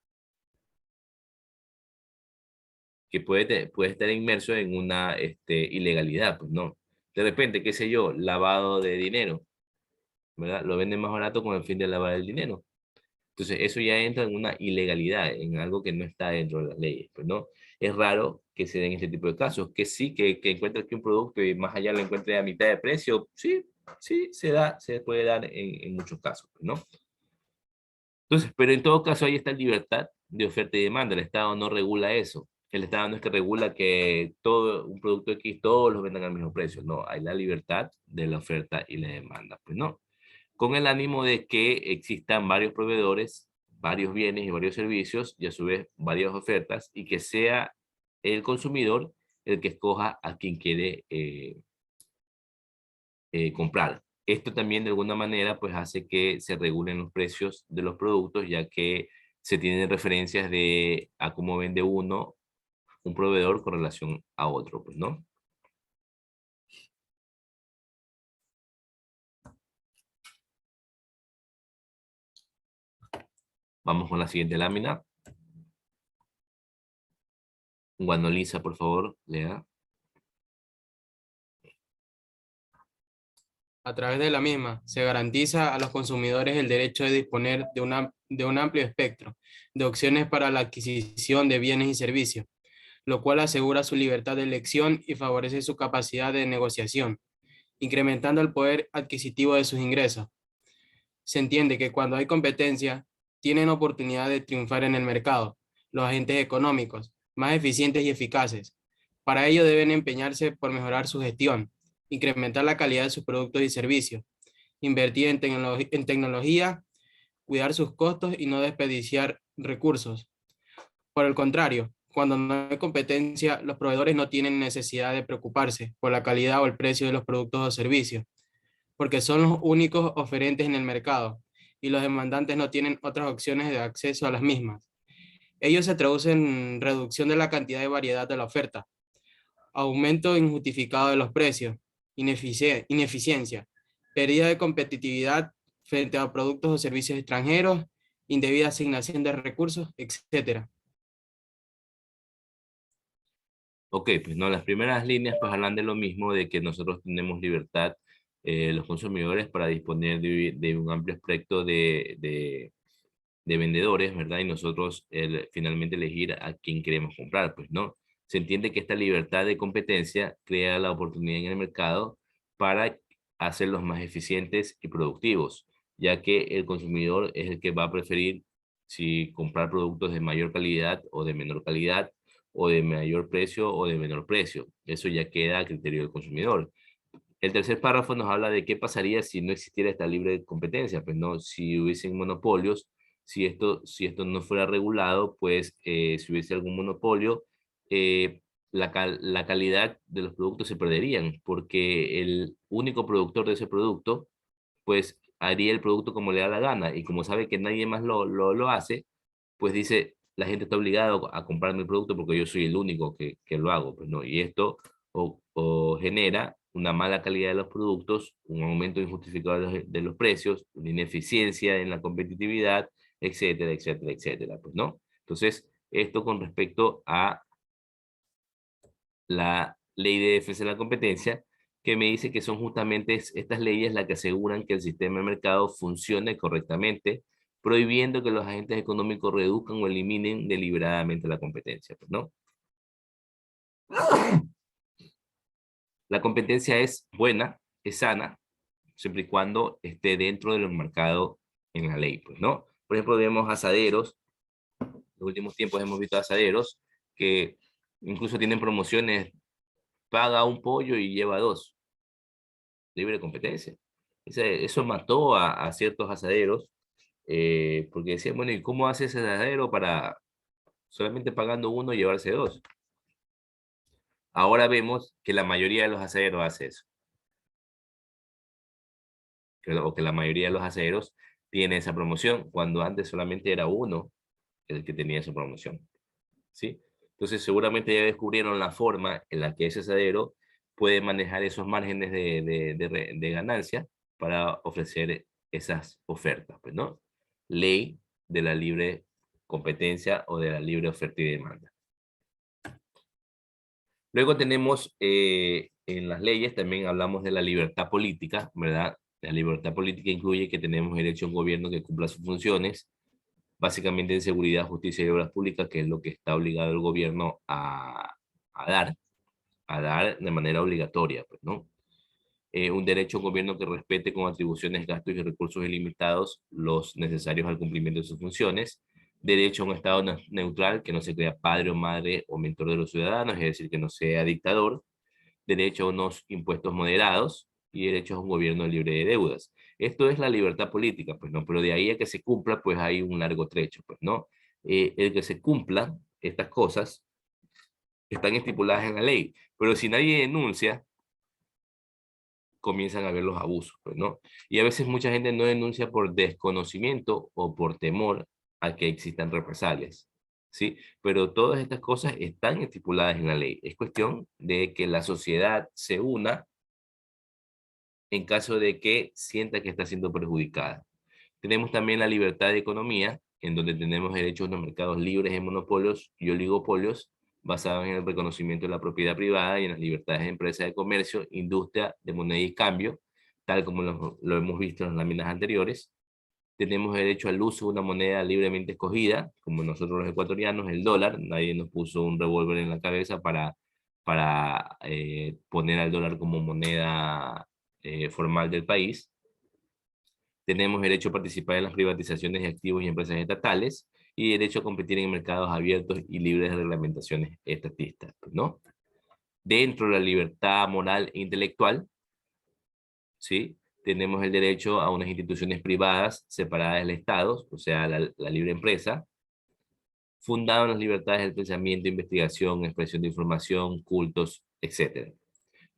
Que puede estar inmerso en una ilegalidad, pues no. De repente, qué sé yo, lavado de dinero, ¿verdad? Lo venden más barato con el fin de lavar el dinero. Entonces, eso ya entra en una ilegalidad, en algo que no está dentro de las leyes, pues no. Es raro que se den este tipo de casos, que sí, que encuentres que un producto y más allá lo encuentre a mitad de precio, sí, sí, se puede dar en muchos casos, pues, ¿no? Entonces, pero en todo caso ahí está libertad de oferta y demanda. El Estado no regula eso. El Estado no es que regula que todo un producto X, todos los vendan al mismo precio. No, hay la libertad de la oferta y la demanda. Pues no. Con el ánimo de que existan varios proveedores, varios bienes y varios servicios y a su vez varias ofertas y que sea el consumidor el que escoja a quien quiere comprar. Esto también de alguna manera pues hace que se regulen los precios de los productos, ya que se tienen referencias de a cómo vende uno, un proveedor con relación a otro, pues, ¿no? Vamos con la siguiente lámina. Guanolisa, por favor, lea. A través de la misma, se garantiza a los consumidores el derecho de disponer de un amplio espectro de opciones para la adquisición de bienes y servicios, lo cual asegura su libertad de elección y favorece su capacidad de negociación, incrementando el poder adquisitivo de sus ingresos. Se entiende que cuando hay competencia, tienen oportunidad de triunfar en el mercado, los agentes económicos, más eficientes y eficaces. Para ello deben empeñarse por mejorar su gestión, incrementar la calidad de sus productos y servicios, invertir en tecnología, cuidar sus costos y no desperdiciar recursos. Por el contrario, cuando no hay competencia, los proveedores no tienen necesidad de preocuparse por la calidad o el precio de los productos o servicios, porque son los únicos oferentes en el mercado y los demandantes no tienen otras opciones de acceso a las mismas. Ello se traduce en reducción de la cantidad y variedad de la oferta, aumento injustificado de los precios, ineficiencia, pérdida de competitividad frente a productos o servicios extranjeros, indebida asignación de recursos, etc. Ok, pues no, las primeras líneas pues hablan de lo mismo, de que nosotros tenemos libertad, los consumidores, para disponer de un amplio espectro de vendedores, ¿verdad? Y nosotros finalmente elegir a quién queremos comprar, pues no. Se entiende que esta libertad de competencia crea la oportunidad en el mercado para hacerlos más eficientes y productivos, ya que el consumidor es el que va a preferir si comprar productos de mayor calidad o de menor calidad, o de mayor precio o de menor precio. Eso ya queda a criterio del consumidor. El tercer párrafo nos habla de qué pasaría si no existiera esta libre competencia, pues no, si hubiesen monopolios, si esto no fuera regulado, pues si hubiese algún monopolio, la calidad de los productos se perderían, porque el único productor de ese producto, pues haría el producto como le da la gana, y como sabe que nadie más lo hace, pues dice, la gente está obligada a comprarme el producto porque yo soy el único que lo hago, pues no, y esto o genera una mala calidad de los productos, un aumento injustificado de los precios, una ineficiencia en la competitividad, etcétera, etcétera, etcétera, pues no. Entonces, esto con respecto a la ley de defensa de la competencia, que me dice que son justamente estas leyes las que aseguran que el sistema de mercado funcione correctamente, prohibiendo que los agentes económicos reduzcan o eliminen deliberadamente la competencia, pues, ¿no? La competencia es buena, es sana, siempre y cuando esté dentro de lo marcado en la ley, pues, ¿no? Por ejemplo, vemos asaderos, en los últimos tiempos hemos visto asaderos que incluso tienen promociones, paga un pollo y lleva dos, libre competencia. Eso mató a ciertos asaderos, porque decían, bueno, ¿y cómo hace ese asadero para solamente pagando uno llevarse dos? Ahora vemos que la mayoría de los asaderos hace eso. O que la mayoría de los asaderos tiene esa promoción, cuando antes solamente era uno el que tenía esa promoción, ¿sí? Entonces seguramente ya descubrieron la forma en la que ese asadero puede manejar esos márgenes de ganancia para ofrecer esas ofertas, pues, ¿no? Ley de la libre competencia o de la libre oferta y demanda. Luego tenemos en las leyes, también hablamos de la libertad política, ¿verdad? La libertad política incluye que tenemos derecho a un gobierno que cumpla sus funciones, básicamente en seguridad, justicia y obras públicas, que es lo que está obligado el gobierno a dar de manera obligatoria, pues, ¿no? Un derecho a un gobierno que respete con atribuciones, gastos y recursos ilimitados los necesarios al cumplimiento de sus funciones. Derecho a un Estado neutral, que no se crea padre o madre o mentor de los ciudadanos, es decir, que no sea dictador. Derecho a unos impuestos moderados y derecho a un gobierno libre de deudas. Esto es la libertad política, pues no, pero de ahí a que se cumpla, pues hay un largo trecho, pues no. El que se cumplan estas cosas están estipuladas en la ley, pero si nadie denuncia, comienzan a ver los abusos, pues, ¿no? Y a veces mucha gente no denuncia por desconocimiento o por temor a que existan represalias, ¿sí? Pero todas estas cosas están estipuladas en la ley. Es cuestión de que la sociedad se una en caso de que sienta que está siendo perjudicada. Tenemos también la libertad de economía, en donde tenemos derechos a unos mercados libres de monopolios y oligopolios, basados en el reconocimiento de la propiedad privada y en las libertades de empresa de comercio, industria, de moneda y cambio, tal como lo hemos visto en las láminas anteriores. Tenemos derecho al uso de una moneda libremente escogida, como nosotros los ecuatorianos, el dólar. Nadie nos puso un revólver en la cabeza para poner al dólar como moneda formal del país. Tenemos derecho a participar en las privatizaciones de activos y empresas estatales, y derecho a competir en mercados abiertos y libres de reglamentaciones estatistas, ¿no? Dentro de la libertad moral e intelectual, ¿sí? Tenemos el derecho a unas instituciones privadas separadas del Estado, o sea, la libre empresa, fundado en las libertades del pensamiento, investigación, expresión de información, cultos, etc.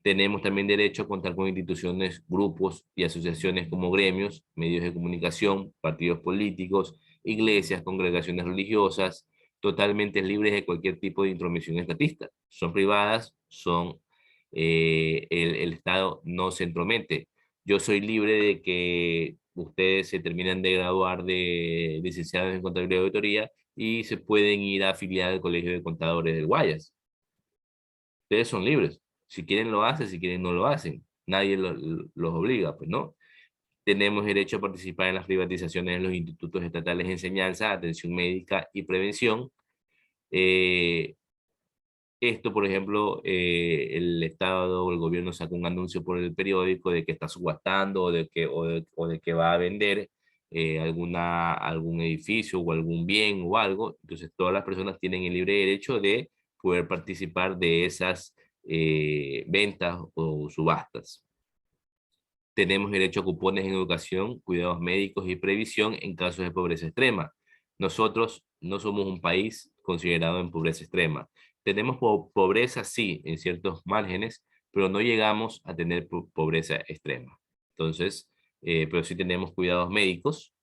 Tenemos también derecho a contar con instituciones, grupos y asociaciones como gremios, medios de comunicación, partidos políticos, iglesias, congregaciones religiosas, totalmente libres de cualquier tipo de intromisión estatista. Son privadas, el Estado no se entromete. Yo soy libre de que ustedes se terminan de graduar de licenciados en contabilidad y auditoría y se pueden ir a afiliar al Colegio de Contadores del Guayas. Ustedes son libres. Si quieren lo hacen, si quieren no lo hacen. Nadie los obliga, pues no. Tenemos derecho a participar en las privatizaciones de los institutos estatales de enseñanza, atención médica y prevención. Esto, por ejemplo, el Estado o el gobierno saca un anuncio por el periódico de que está subastando o de que va a vender algún edificio o algún bien o algo. Entonces, todas las personas tienen el libre derecho de poder participar de esas ventas o subastas. Tenemos derecho a cupones en educación, cuidados médicos y previsión en casos de pobreza extrema. Nosotros no somos un país considerado en pobreza extrema. Tenemos pobreza, sí, en ciertos márgenes, pero no llegamos a tener pobreza extrema. Entonces, pero sí tenemos cuidados médicos.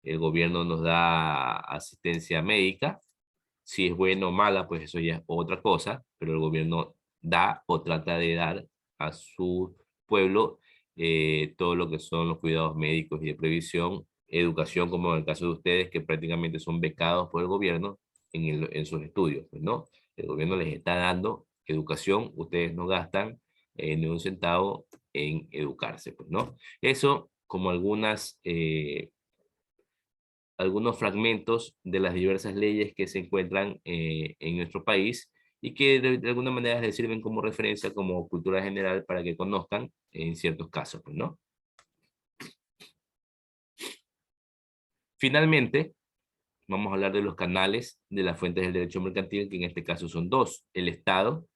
El gobierno nos da asistencia médica. Si es buena o mala, pues eso ya es otra cosa, pero el gobierno da o trata de dar a su pueblo todo lo que son los cuidados médicos y de previsión, educación, como en el caso de ustedes, que prácticamente son becados por el gobierno en sus estudios, pues, ¿no? El gobierno les está dando educación, ustedes no gastan ni un centavo en educarse, pues, ¿no? Eso como algunos fragmentos de las diversas leyes que se encuentran en nuestro país y que de alguna manera les sirven como referencia, como cultura general, para que conozcan en ciertos casos, pues, ¿no? Finalmente, vamos a hablar de los canales de las fuentes del derecho mercantil, que en este caso son dos: el Estado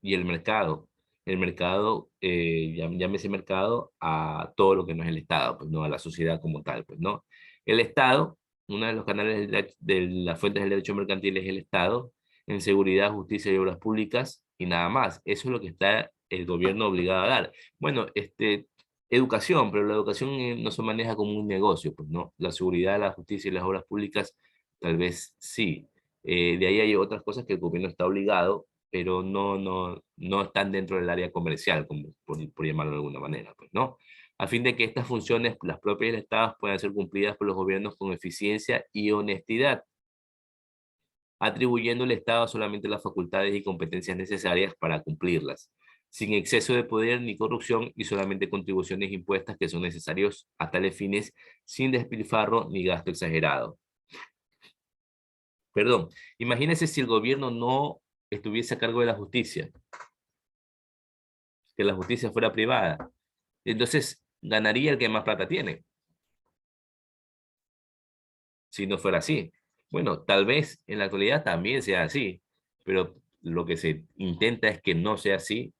y el mercado. El mercado, llámese mercado a todo lo que no es el Estado, pues no a la sociedad como tal, pues no. El Estado, uno de los canales de las fuentes del derecho mercantil es el Estado, en seguridad, justicia y obras públicas, y nada más. Eso es lo que está el gobierno obligado a dar. Bueno, educación, pero la educación no se maneja como un negocio, pues no. La seguridad, la justicia y las obras públicas, tal vez sí. De ahí hay otras cosas que el gobierno está obligado, pero no están dentro del área comercial, como por llamarlo de alguna manera, pues, ¿no? A fin de que estas funciones, las propias del Estado, puedan ser cumplidas por los gobiernos con eficiencia y honestidad, atribuyendo al Estado solamente las facultades y competencias necesarias para cumplirlas, sin exceso de poder ni corrupción, y solamente contribuciones impuestas que son necesarios a tales fines, sin despilfarro ni gasto exagerado. Perdón, imagínense si el gobierno no estuviese a cargo de la justicia, que la justicia fuera privada. Entonces, ganaría el que más plata tiene. Si no fuera así. Bueno, tal vez en la actualidad también sea así, pero lo que se intenta es que no sea así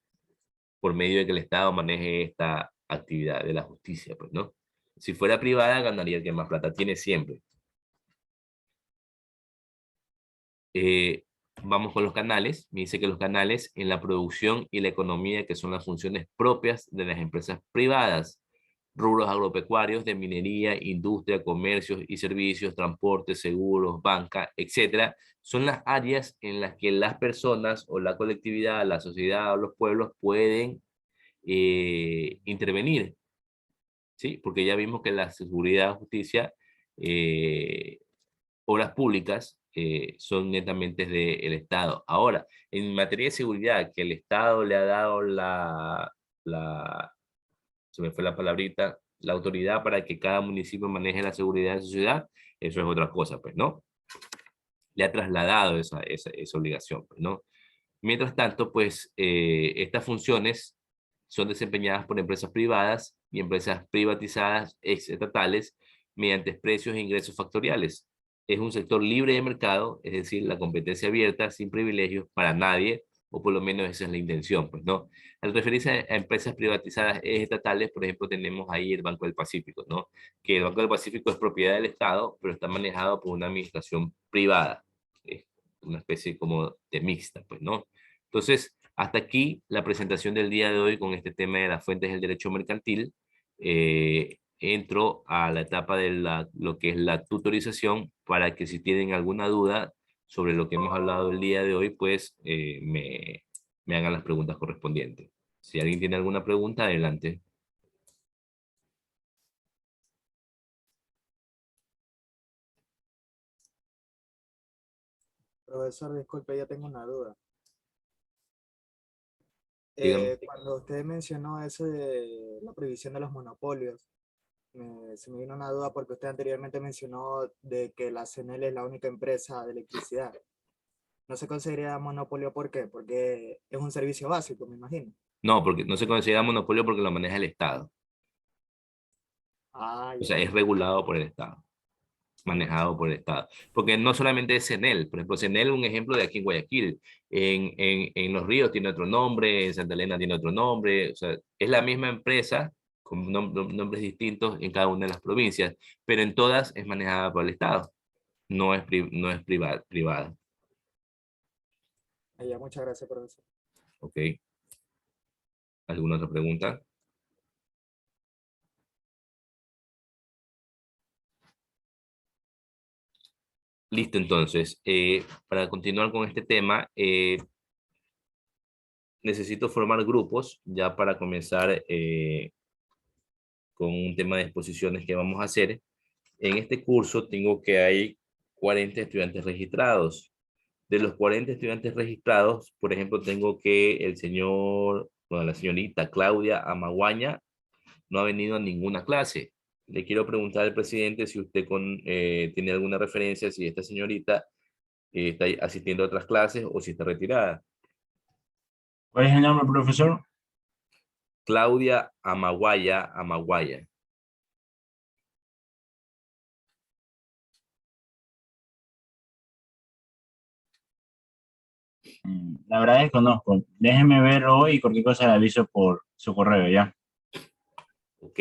por medio de que el Estado maneje esta actividad de la justicia, pues, ¿no? Si fuera privada, ganaría el que más plata tiene siempre. Vamos con los canales. Me dice que los canales en la producción y la economía, que son las funciones propias de las empresas privadas, rubros agropecuarios, de minería, industria, comercios y servicios, transporte, seguros, banca, etcétera, son las áreas en las que las personas o la colectividad, la sociedad o los pueblos pueden intervenir, ¿sí? Porque ya vimos que la seguridad, justicia, obras públicas son netamente del Estado. Ahora, en materia de seguridad, que el Estado le ha dado se me fue la palabrita, la autoridad para que cada municipio maneje la seguridad de su ciudad, eso es otra cosa, pues, ¿no? Le ha trasladado esa obligación, pues, ¿no? Mientras tanto, pues, estas funciones son desempeñadas por empresas privadas y empresas privatizadas estatales mediante precios e ingresos factoriales. Es un sector libre de mercado, es decir, la competencia abierta, sin privilegios para nadie, o por lo menos esa es la intención, pues, ¿no? Al referirse a empresas privatizadas estatales, por ejemplo, tenemos ahí el Banco del Pacífico, ¿no? Que el Banco del Pacífico es propiedad del Estado, pero está manejado por una administración privada, una especie como de mixta, pues, ¿no? Entonces, hasta aquí la presentación del día de hoy con este tema de las fuentes del derecho mercantil. Entro a la etapa de lo que es la tutorización para que si tienen alguna duda sobre lo que hemos hablado el día de hoy, pues me hagan las preguntas correspondientes. Si alguien tiene alguna pregunta, adelante. Profesor, disculpe, yo tengo una duda. Dígame. Cuando usted mencionó eso de la prohibición de los monopolios, se me vino una duda porque usted anteriormente mencionó de que la CNL es la única empresa de electricidad. ¿No se considera monopolio por qué? Porque es un servicio básico, me imagino. No, porque no se considera monopolio porque lo maneja el Estado. Ah, O ya. sea, es regulado por el Estado, manejado por el Estado. Porque no solamente es CENEL, por ejemplo, CENEL es un ejemplo de aquí en Guayaquil. En Los Ríos tiene otro nombre, en Santa Elena tiene otro nombre. O sea, es la misma empresa con nombres distintos en cada una de las provincias, pero en todas es manejada por el Estado. No es privada. Ah, ya, muchas gracias, profesor. ¿Ok? ¿Alguna otra pregunta? Listo, entonces, para continuar con este tema, necesito formar grupos ya para comenzar con un tema de exposiciones que vamos a hacer. En este curso tengo que hay 40 estudiantes registrados. De los 40 estudiantes registrados, por ejemplo, tengo que la señorita Claudia Amaguaña no ha venido a ninguna clase. Le quiero preguntar al presidente si usted tiene alguna referencia, si esta señorita está asistiendo a otras clases o si está retirada. ¿Cuál es el nombre, profesor? Claudia Amaguaya. La verdad desconozco. Déjeme verlo hoy y cualquier cosa le aviso por su correo, ¿ya? Ok.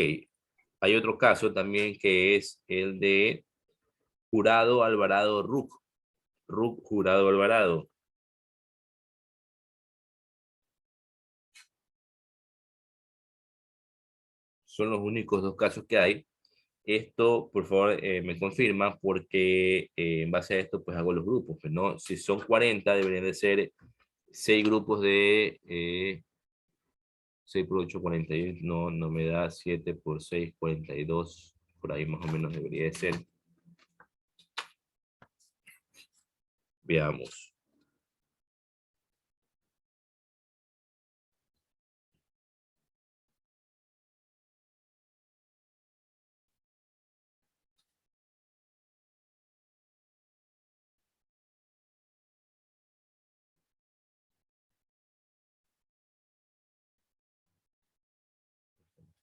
Hay otro caso también que es el de Jurado Alvarado Ruc. Ruc Jurado Alvarado. Son los únicos dos casos que hay. Esto, por favor, me confirma porque en base a esto, pues hago los grupos, pues, ¿no? Si son 40, deberían de ser 6 grupos de 6 por 8, 41. No me da 7 por 6, 42. Por ahí más o menos debería de ser. Veamos.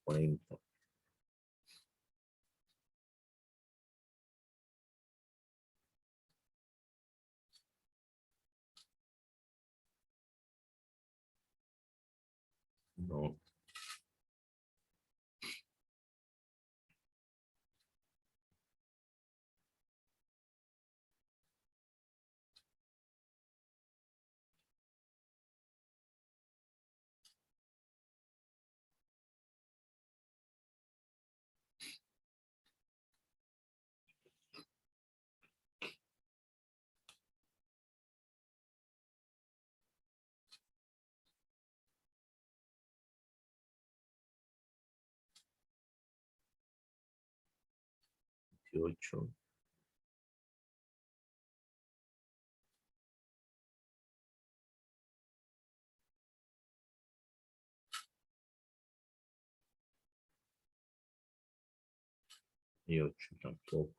Cuarenta. No. Ocho. Y 8 tampoco.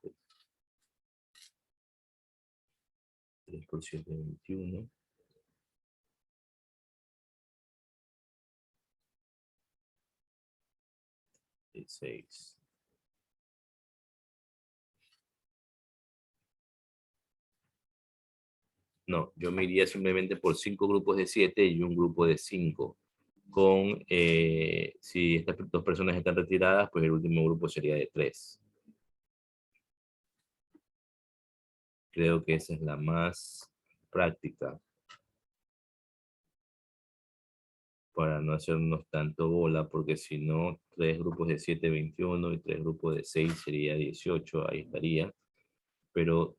3 por 7, 21. 16. No, yo me iría simplemente por 5 grupos de 7 y un grupo de 5. Si estas dos personas están retiradas, pues el último grupo sería de 3. Creo que esa es la más práctica para no hacernos tanto bola, porque si no, 3 grupos de 7, 21 y 3 grupos de 6 sería 18, ahí estaría. Pero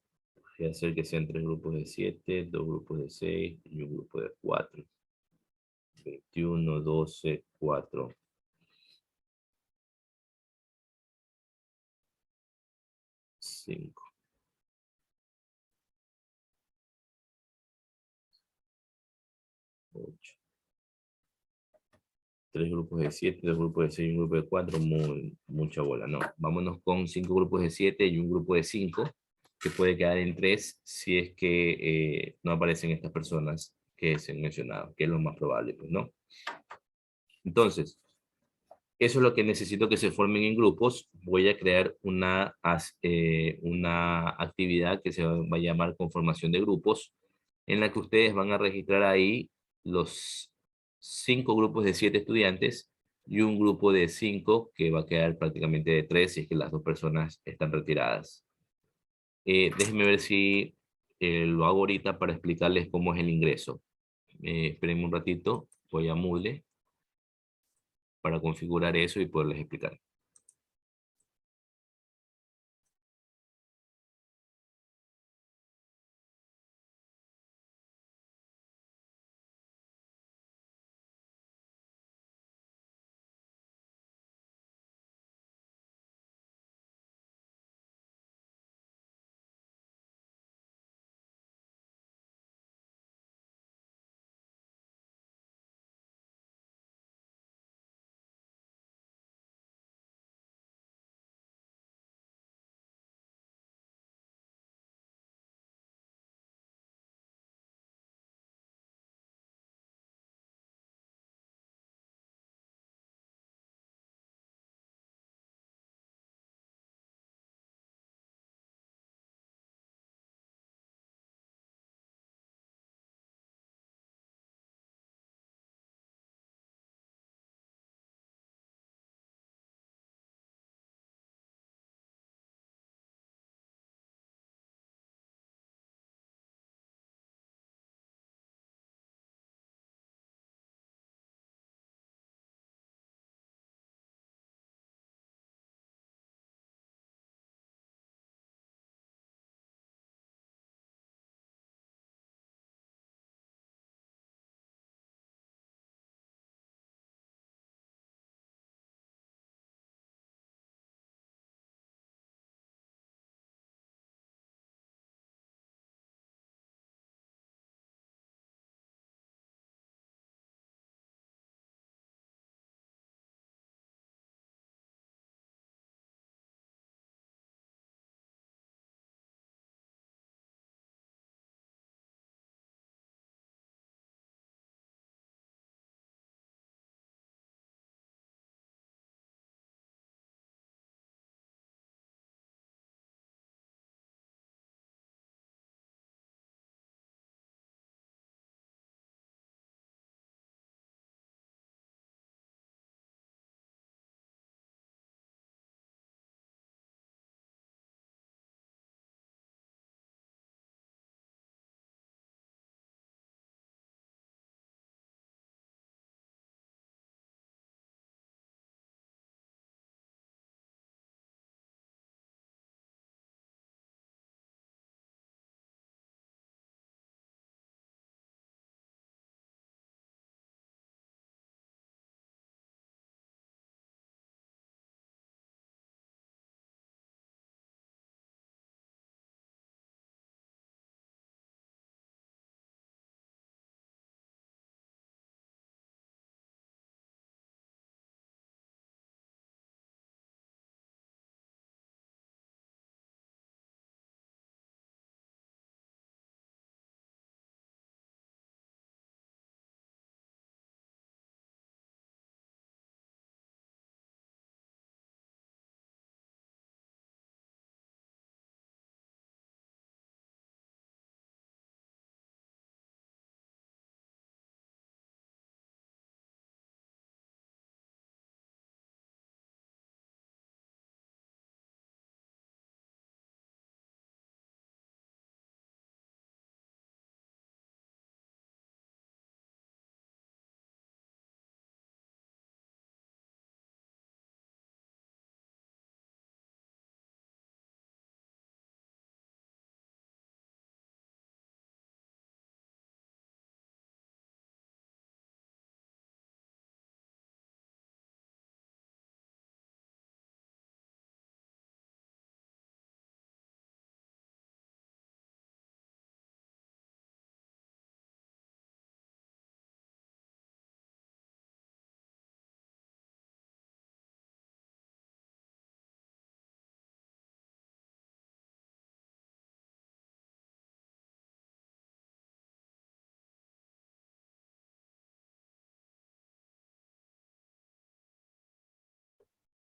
voy a hacer que sean 3 grupos de 7, 2 grupos de 6 y un grupo de 4. 21, 12, 4. 5. 8. 3 grupos de 7, 2 grupos de 6 y un grupo de 4, mucha bola. No, vámonos con 5 grupos de 7 y un grupo de 5, que puede quedar en 3 si es que no aparecen estas personas que se han mencionado, que es lo más probable, pues, ¿no? Entonces, eso es lo que necesito que se formen en grupos. Voy a crear una actividad que se va a llamar conformación de grupos, en la que ustedes van a registrar ahí los 5 grupos de 7 estudiantes y un grupo de 5 que va a quedar prácticamente de 3 si es que las dos personas están retiradas. Déjenme ver si lo hago ahorita para explicarles cómo es el ingreso. Espérenme un ratito, voy a Moodle para configurar eso y poderles explicar.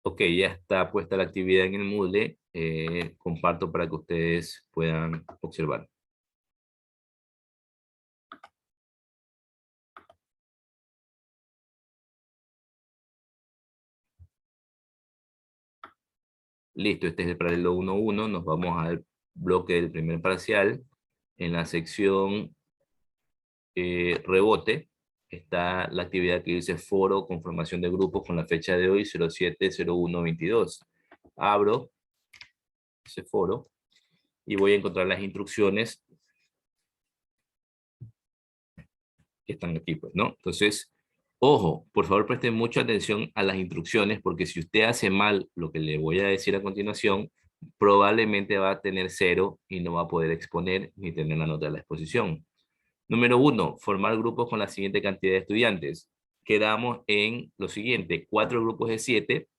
Ok, ya está puesta la actividad en el Moodle. Comparto para que ustedes puedan observar. Listo, este es el paralelo 1.1. Nos vamos al bloque del primer parcial. En la sección rebote está la actividad que dice foro con formación de grupos con la fecha de hoy 07/01/22. Abro ese foro y voy a encontrar las instrucciones que están aquí, pues, ¿no? Entonces, ojo, por favor presten mucha atención a las instrucciones, porque si usted hace mal lo que le voy a decir a continuación, probablemente va a tener 0 y no va a poder exponer ni tener la nota de la exposición. Número 1, formar grupos con la siguiente cantidad de estudiantes. Quedamos en lo siguiente, 4 grupos de 7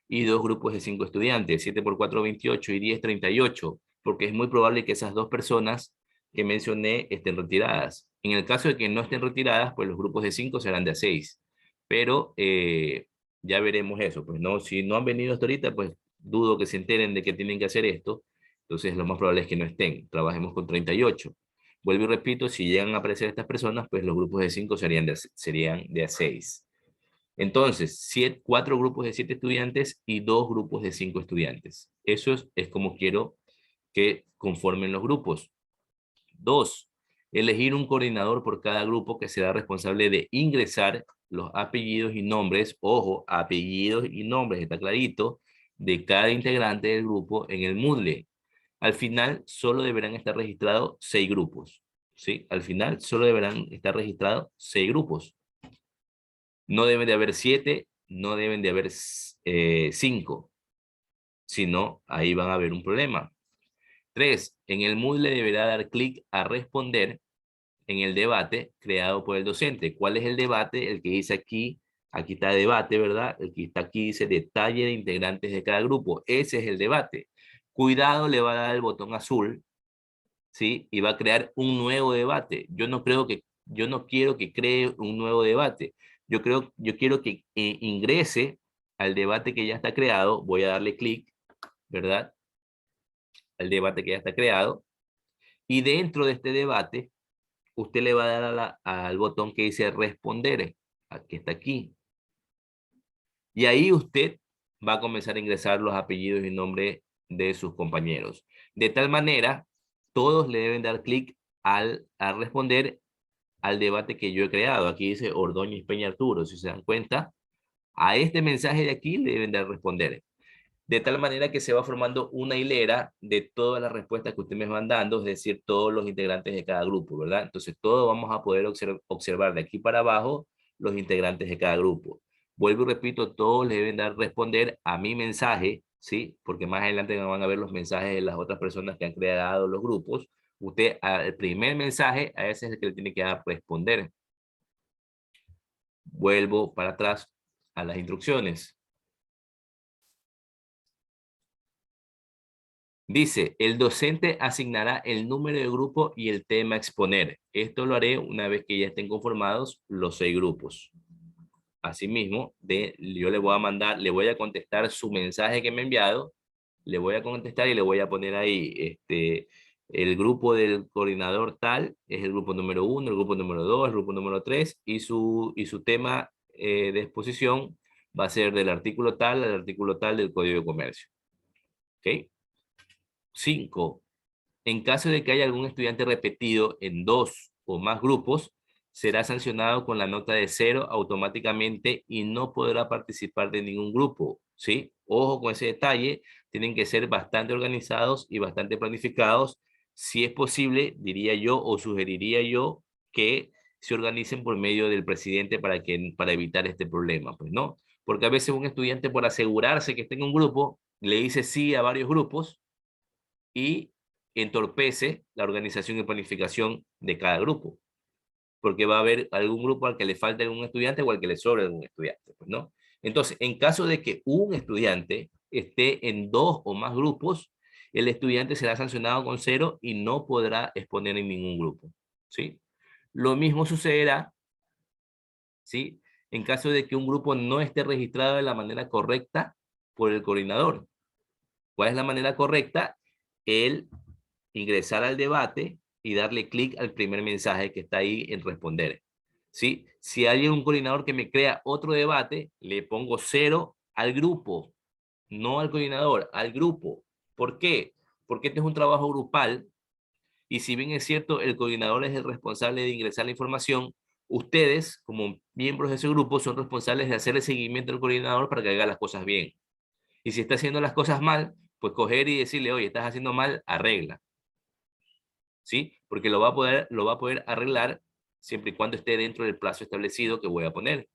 y 2 grupos de 5 estudiantes. 7 por 4, 28 y 10, 38, porque es muy probable que esas dos personas que mencioné estén retiradas. En el caso de que no estén retiradas, pues los grupos de 5 serán de a 6. Pero ya veremos eso. Pues no, si no han venido hasta ahorita, pues dudo que se enteren de que tienen que hacer esto. Entonces lo más probable es que no estén. Trabajemos con 38. Vuelvo y repito, si llegan a aparecer estas personas, pues los grupos de 5 serían de a 6. Entonces, 4 grupos de 7 estudiantes y 2 grupos de 5 estudiantes. Eso es como quiero que conformen los grupos. 2, elegir un coordinador por cada grupo que será responsable de ingresar los apellidos y nombres, ojo, apellidos y nombres, está clarito, de cada integrante del grupo en el Moodle. Al final, solo deberán estar registrados 6 grupos. ¿Sí? Al final, solo deberán estar registrados 6 grupos. No deben de haber 7, no deben de haber 5. Si no, ahí van a haber un problema. 3, en el Moodle deberá dar clic a responder en el debate creado por el docente. ¿Cuál es el debate? El que dice aquí, aquí está debate, ¿verdad? El que está aquí dice detalle de integrantes de cada grupo. Ese es el debate. Cuidado, le va a dar el botón azul, ¿sí? Y va a crear un nuevo debate. Yo no quiero que cree un nuevo debate. Yo quiero que ingrese al debate que ya está creado. Voy a darle clic, ¿verdad? Al debate que ya está creado. Y dentro de este debate, usted le va a dar al botón que dice responder, que está aquí. Y ahí usted va a comenzar a ingresar los apellidos y nombres de sus compañeros. De tal manera, todos le deben dar clic a responder al debate que yo he creado. Aquí dice Ordóñez Peña Arturo. Si se dan cuenta, a este mensaje de aquí le deben dar responder. De tal manera que se va formando una hilera de todas las respuestas que ustedes me van dando, es decir, todos los integrantes de cada grupo, ¿verdad? Entonces, todos vamos a poder observar de aquí para abajo los integrantes de cada grupo. Vuelvo y repito, todos le deben dar responder a mi mensaje, ¿sí? Porque más adelante van a ver los mensajes de las otras personas que han creado los grupos. Usted, al primer mensaje, a ese es el que le tiene que dar responder. Vuelvo para atrás a las instrucciones. Dice, el docente asignará el número de grupo y el tema a exponer. Esto lo haré una vez que ya estén conformados los 6 grupos. Asimismo, yo le voy a contestar su mensaje que me ha enviado, le voy a contestar y le voy a poner ahí, el grupo del coordinador tal, es el grupo número 1, el grupo número 2, el grupo número 3, y su tema de exposición va a ser del artículo tal al artículo tal del Código de Comercio. ¿Ok? 5. En caso de que haya algún estudiante repetido en 2 o más grupos, será sancionado con la nota de 0 automáticamente y no podrá participar de ningún grupo, ¿sí? Ojo con ese detalle, tienen que ser bastante organizados y bastante planificados. Si es posible, diría yo o sugeriría yo que se organicen por medio del presidente para evitar este problema, pues no. Porque a veces un estudiante, por asegurarse que esté en un grupo, le dice sí a varios grupos y entorpece la organización y planificación de cada grupo, porque va a haber algún grupo al que le falte algún estudiante o al que le sobre algún estudiante, pues, ¿no? Entonces, en caso de que un estudiante esté en 2 o más grupos, el estudiante será sancionado con 0 y no podrá exponer en ningún grupo, ¿sí? Lo mismo sucederá, ¿sí? En caso de que un grupo no esté registrado de la manera correcta por el coordinador. ¿Cuál es la manera correcta? El ingresar al debate y darle clic al primer mensaje que está ahí en responder. ¿Sí? Si hay un coordinador que me crea otro debate, le pongo 0 al grupo, no al coordinador, al grupo. ¿Por qué? Porque este es un trabajo grupal y si bien es cierto, el coordinador es el responsable de ingresar la información, ustedes, como miembros de ese grupo, son responsables de hacer el seguimiento del coordinador para que haga las cosas bien. Y si está haciendo las cosas mal, pues coger y decirle, oye, estás haciendo mal, arregla. ¿Sí? Porque lo va a poder arreglar siempre y cuando esté dentro del plazo establecido que voy a poner.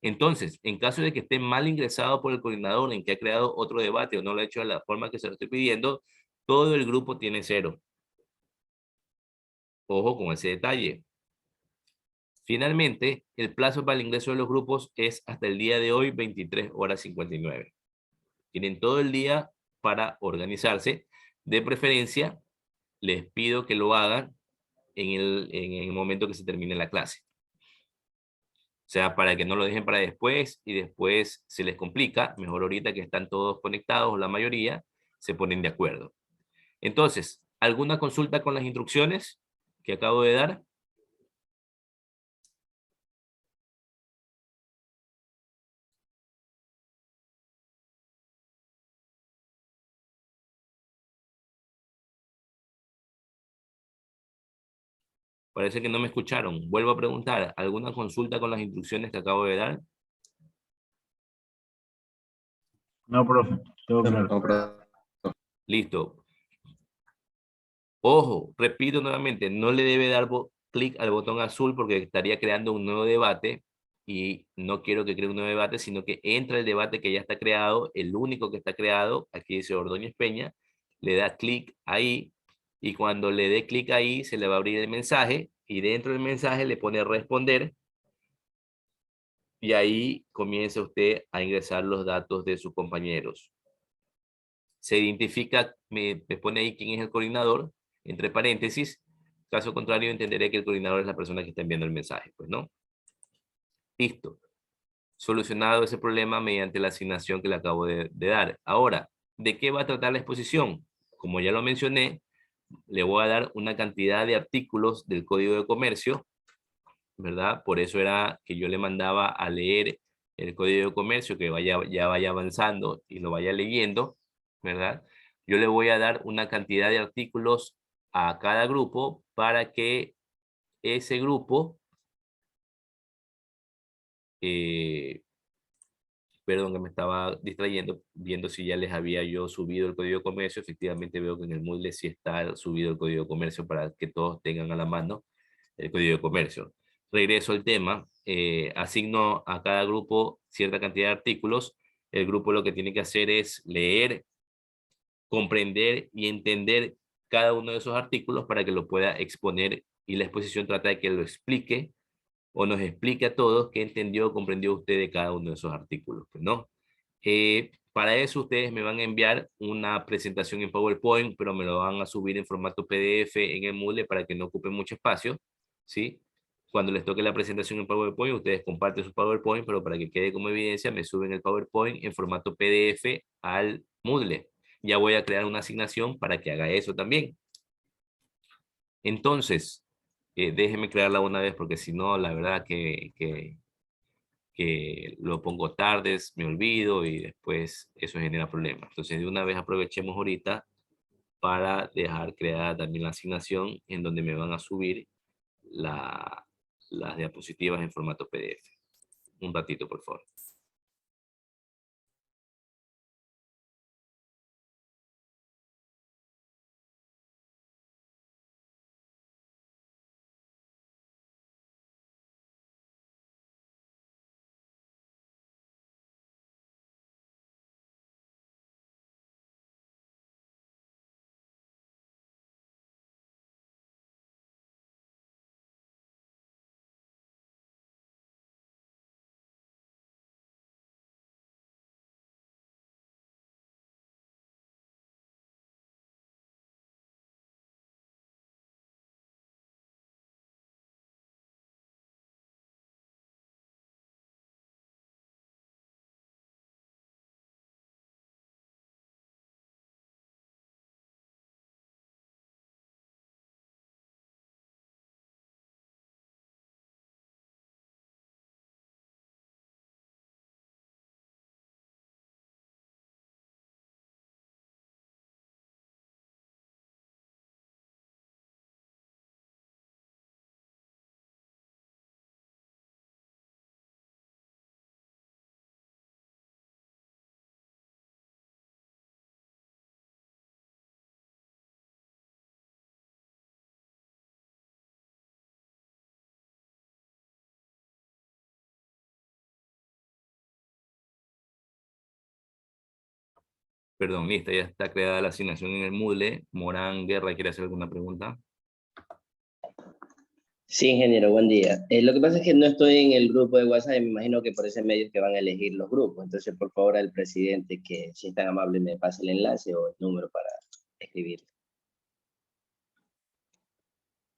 Entonces, en caso de que esté mal ingresado por el coordinador en que ha creado otro debate o no lo ha hecho de la forma que se lo estoy pidiendo, todo el grupo tiene 0. Ojo con ese detalle. Finalmente, el plazo para el ingreso de los grupos es hasta el día de hoy, 23:59. Tienen todo el día para organizarse. De preferencia, les pido que lo hagan en el momento que se termine la clase. O sea, para que no lo dejen para después y después se les complica. Mejor ahorita que están todos conectados, la mayoría, se ponen de acuerdo. Entonces, ¿alguna consulta con las instrucciones que acabo de dar? Parece que no me escucharon. Vuelvo a preguntar, ¿alguna consulta con las instrucciones que acabo de dar? No, profe, todo claro. Listo. Ojo, repito nuevamente, no le debe dar clic al botón azul porque estaría creando un nuevo debate y no quiero que cree un nuevo debate, sino que entra el debate que ya está creado, el único que está creado, aquí dice Ordóñez Peña, le da clic ahí y cuando le dé clic ahí se le va a abrir el mensaje y dentro del mensaje le pone responder y ahí comienza usted a ingresar los datos de sus compañeros. Se identifica, me pone ahí quién es el coordinador, entre paréntesis. Caso contrario, entenderé que el coordinador es la persona que está enviando el mensaje, pues, ¿no? Listo. Solucionado ese problema mediante la asignación que le acabo de dar. Ahora, ¿de qué va a tratar la exposición? Como ya lo mencioné, le voy a dar una cantidad de artículos del Código de Comercio, ¿verdad? Por eso era que yo le mandaba a leer el Código de Comercio, que ya vaya avanzando y lo vaya leyendo, ¿verdad? Yo le voy a dar una cantidad de artículos a cada grupo para que ese grupo, perdón que me estaba distrayendo, viendo si ya les había yo subido el Código de Comercio. Efectivamente veo que en el Moodle sí está subido el Código de Comercio para que todos tengan a la mano el Código de Comercio. Regreso al tema, asigno a cada grupo cierta cantidad de artículos. El grupo lo que tiene que hacer es leer, comprender y entender cada uno de esos artículos para que lo pueda exponer y la exposición trata de que lo explique o nos explique a todos qué entendió o comprendió usted de cada uno de esos artículos, pues, ¿no? Para eso ustedes me van a enviar una presentación en PowerPoint, pero me lo van a subir en formato PDF en el Moodle para que no ocupe mucho espacio, ¿sí? Cuando les toque la presentación en PowerPoint, ustedes comparten su PowerPoint, pero para que quede como evidencia, me suben el PowerPoint en formato PDF al Moodle. Ya voy a crear una asignación para que haga eso también. Entonces, déjenme crearla una vez porque si no, la verdad que lo pongo tardes, me olvido y después eso genera problemas. Entonces, de una vez aprovechemos ahorita para dejar creada también la asignación en donde me van a subir las diapositivas en formato PDF. Un ratito, por favor. Perdón, lista, ya está creada la asignación en el Moodle. Morán Guerra, ¿quiere hacer alguna pregunta? Sí, ingeniero, buen día. Lo que pasa es que no estoy en el grupo de WhatsApp y me imagino que por ese medio es que van a elegir los grupos. Entonces, por favor, al presidente que, si es tan amable, me pase el enlace o el número para escribir.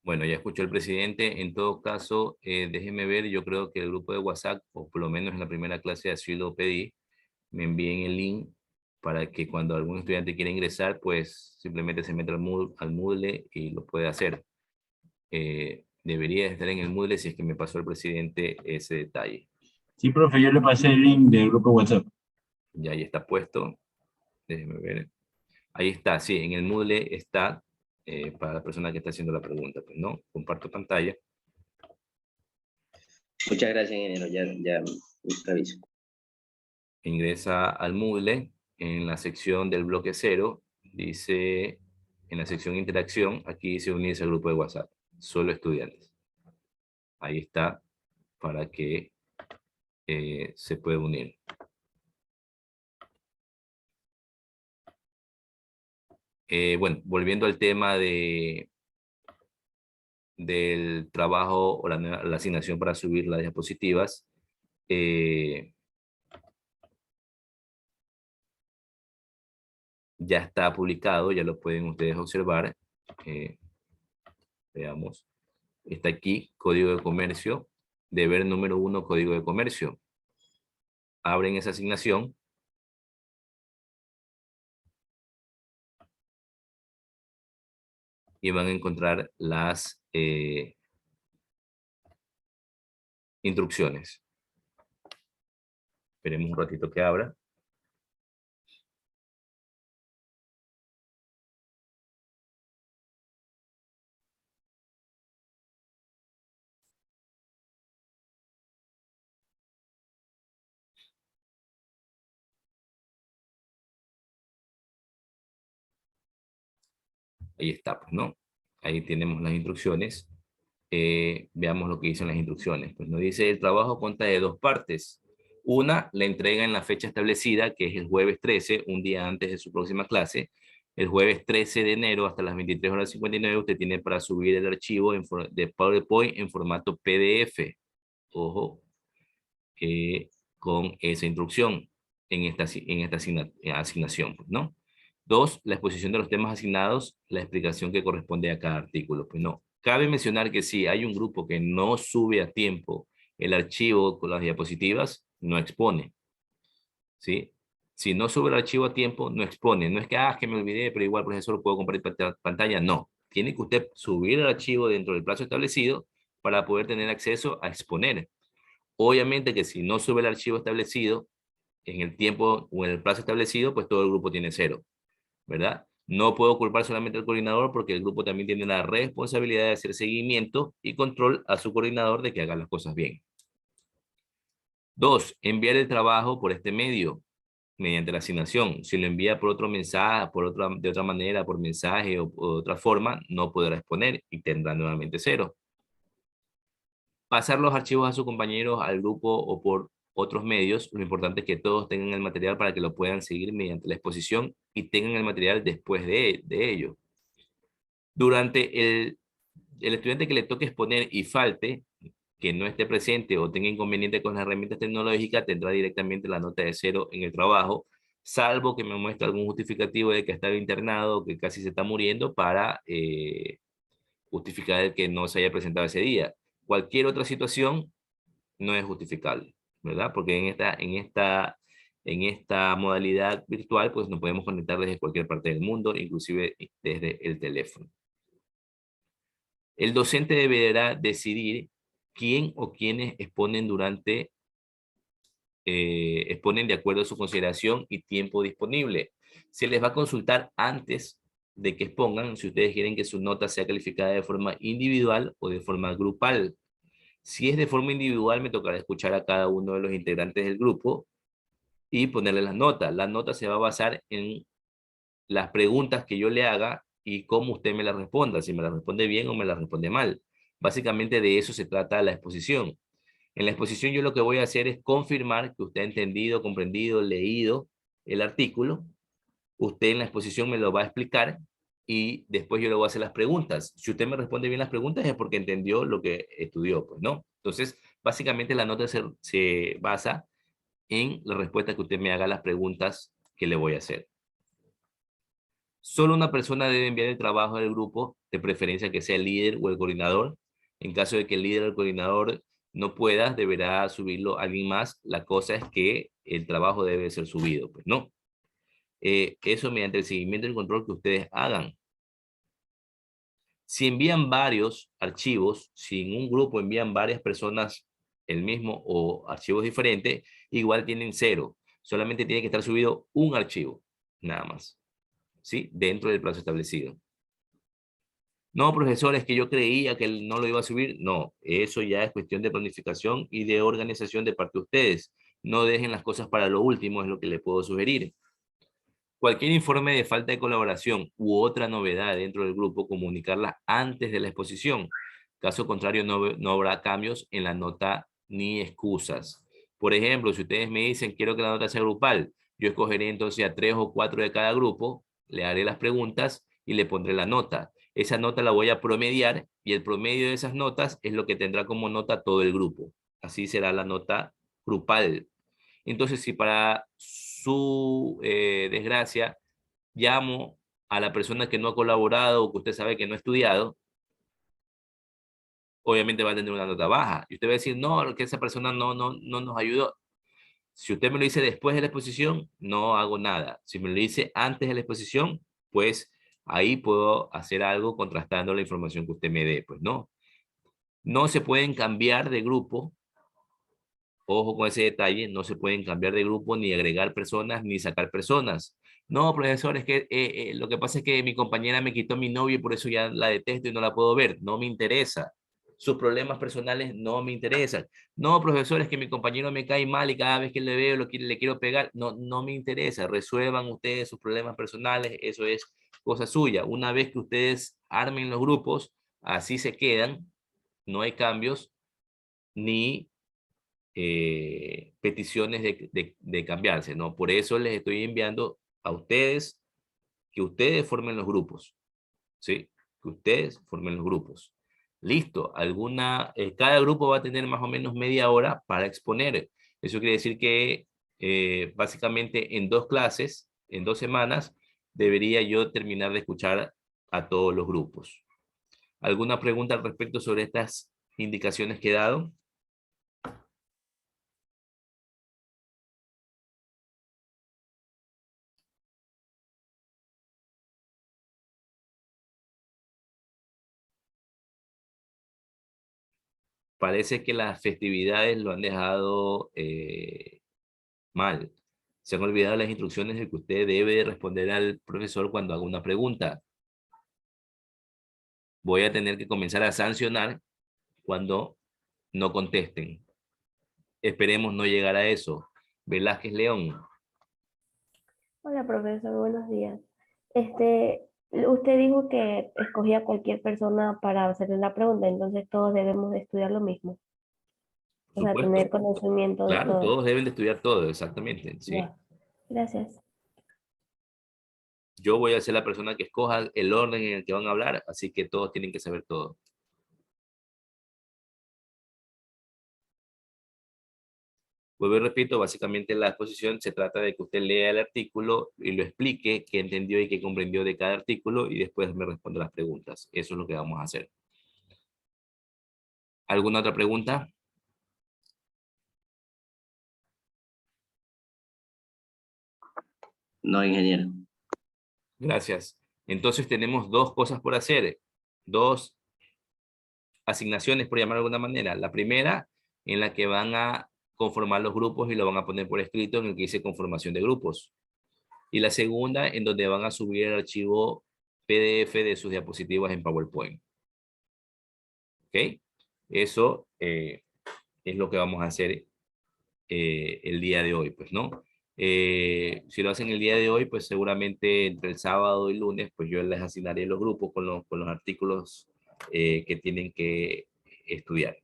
Bueno, ya escuchó el presidente. En todo caso, déjeme ver, yo creo que el grupo de WhatsApp, o por lo menos en la primera clase así lo pedí, me envíen el link para que cuando algún estudiante quiera ingresar, pues simplemente se meta al Moodle y lo puede hacer. Debería estar en el Moodle si es que me pasó el presidente ese detalle. Sí, profe, yo le pasé el link del grupo WhatsApp. Ya ahí está puesto. Déjeme ver. Ahí está, sí, en el Moodle está para la persona que está haciendo la pregunta. Pues no, comparto pantalla. Muchas gracias, ingeniero. Ya reviso. Ingresa al Moodle en la sección del bloque 0. Dice, en la sección interacción, aquí dice unirse al grupo de WhatsApp. Solo estudiantes. Ahí está para que se pueda unir. Bueno, volviendo al tema del trabajo o la asignación para subir las diapositivas, ya está publicado, ya lo pueden ustedes observar. Veamos. Está aquí, código de comercio, deber número 1, código de comercio. Abren esa asignación. Y van a encontrar las instrucciones. Esperemos un ratito que abra. Ahí está, pues, ¿no? Ahí tenemos las instrucciones. Veamos lo que dicen las instrucciones. Pues nos dice, el trabajo consta de 2 partes. Una, la entrega en la fecha establecida, que es el jueves 13, un día antes de su próxima clase. El jueves 13 de enero hasta las 23:59 usted tiene para subir el archivo de PowerPoint en formato PDF. Ojo, con esa instrucción en esta asignación, pues, ¿no? 2, la exposición de los temas asignados, la explicación que corresponde a cada artículo. Pues no. Cabe mencionar que si hay un grupo que no sube a tiempo el archivo con las diapositivas, no expone. ¿Sí? Si no sube el archivo a tiempo, no expone. No es que, que me olvidé, pero igual, profesor, puedo compartir pantalla. No. Tiene que usted subir el archivo dentro del plazo establecido para poder tener acceso a exponer. Obviamente que si no sube el archivo establecido en el tiempo o en el plazo establecido, pues todo el grupo tiene 0. ¿Verdad? No puedo culpar solamente al coordinador porque el grupo también tiene la responsabilidad de hacer seguimiento y control a su coordinador de que haga las cosas bien. 2, enviar el trabajo por este medio mediante la asignación. Si lo envía por otro mensaje, de otra manera, por mensaje o de otra forma, no podrá exponer y tendrá nuevamente 0. Pasar los archivos a sus compañeros, al grupo o por otros medios, lo importante es que todos tengan el material para que lo puedan seguir mediante la exposición y tengan el material después de ello. Durante el estudiante que le toque exponer y falte, que no esté presente o tenga inconveniente con las herramientas tecnológicas, tendrá directamente la nota de 0 en el trabajo, salvo que me muestre algún justificativo de que estaba internado o que casi se está muriendo para justificar el que no se haya presentado ese día. Cualquier otra situación no es justificable, ¿verdad? Porque en esta modalidad virtual, pues nos podemos conectar desde cualquier parte del mundo, inclusive desde el teléfono. El docente deberá decidir quién o quiénes exponen exponen de acuerdo a su consideración y tiempo disponible. Se les va a consultar antes de que expongan si ustedes quieren que su nota sea calificada de forma individual o de forma grupal. Si es de forma individual, me tocará escuchar a cada uno de los integrantes del grupo y ponerle las notas. La nota se va a basar en las preguntas que yo le haga y cómo usted me las responda, si me las responde bien o me las responde mal. Básicamente de eso se trata la exposición. En la exposición yo lo que voy a hacer es confirmar que usted ha entendido, comprendido, leído el artículo Usted en la exposición me lo va a explicar y después yo le voy a hacer las preguntas. Si usted me responde bien las preguntas es porque entendió lo que estudió, pues, ¿no? Entonces, básicamente la nota se basa en la respuesta que usted me haga a las preguntas que le voy a hacer. Solo una persona debe enviar el trabajo del grupo, de preferencia que sea el líder o el coordinador. En caso de que el líder o el coordinador no pueda, deberá subirlo alguien más. La cosa es que el trabajo debe ser subido, pues no. Eso mediante el seguimiento y el control que ustedes hagan. Si envían varios archivos, si en un grupo envían varias personas el mismo o archivos diferentes, igual tienen 0. Solamente tiene que estar subido un archivo, nada más. ¿Sí? Dentro del plazo establecido. No, profesor, es que yo creía que él no lo iba a subir. No, eso ya es cuestión de planificación y de organización de parte de ustedes. No dejen las cosas para lo último, es lo que les puedo sugerir. Cualquier informe de falta de colaboración u otra novedad dentro del grupo, comunicarla antes de la exposición. Caso contrario, no habrá cambios en la nota ni excusas. Por ejemplo, si ustedes me dicen quiero que la nota sea grupal, yo escogeré entonces a 3 o 4 de cada grupo, le haré las preguntas y le pondré la nota. Esa nota la voy a promediar y el promedio de esas notas es lo que tendrá como nota todo el grupo. Así será la nota grupal. Entonces, si para su desgracia llamo a la persona que no ha colaborado o que usted sabe que no ha estudiado, obviamente va a tener una nota baja. Y usted va a decir, no, que esa persona no nos ayudó. Si usted me lo dice después de la exposición, no hago nada. Si me lo dice antes de la exposición, pues ahí puedo hacer algo contrastando la información que usted me dé, pues no. No se pueden cambiar de grupo. Ojo con ese detalle, no se pueden cambiar de grupo, ni agregar personas, ni sacar personas. No, profesor, es que lo que pasa es que mi compañera me quitó mi novio y por eso ya la detesto y no la puedo ver. No me interesa. Sus problemas personales no me interesan. No, profesor, es que mi compañero me cae mal y cada vez que le veo le quiero pegar. No me interesa. Resuelvan ustedes sus problemas personales. Eso es cosa suya. Una vez que ustedes armen los grupos, así se quedan. No hay cambios ni peticiones de cambiarse, ¿no? Por eso les estoy enviando a ustedes que ustedes formen los grupos, ¿sí? Que ustedes formen los grupos. Listo, cada grupo va a tener más o menos media hora para exponer. Eso quiere decir que básicamente en 2 clases, en 2 semanas, debería yo terminar de escuchar a todos los grupos. ¿Alguna pregunta al respecto sobre estas indicaciones que he dado? Parece que las festividades lo han dejado mal. Se han olvidado las instrucciones de que usted debe responder al profesor cuando haga una pregunta. Voy a tener que comenzar a sancionar cuando no contesten. Esperemos no llegar a eso. Velázquez León. Hola, profesor, buenos días. Usted dijo que escogía cualquier persona para hacerle la pregunta, entonces todos debemos de estudiar lo mismo. O sea, Supuesto. tener conocimiento de Claro, todo. todos deben de estudiar todo, exactamente. Sí. Ya. Gracias. Yo voy a ser la persona que escoja el orden en el que van a hablar, así que todos tienen que saber todo. Vuelvo y repito, básicamente la exposición se trata de que usted lea el artículo y lo explique, qué entendió y qué comprendió de cada artículo y después me responde las preguntas. Eso es lo que vamos a hacer. ¿Alguna otra pregunta? No, ingeniero. Gracias. Entonces tenemos 2 cosas por hacer. 2 asignaciones, por llamar de alguna manera. La primera, en la que van a conformar los grupos y lo van a poner por escrito en el que dice conformación de grupos. Y la segunda, en donde van a subir el archivo PDF de sus diapositivas en PowerPoint. ¿Ok? Eso es lo que vamos a hacer el día de hoy, pues, ¿no? Si lo hacen el día de hoy, pues seguramente entre el sábado y lunes, pues yo les asignaré los grupos con los artículos que tienen que estudiar.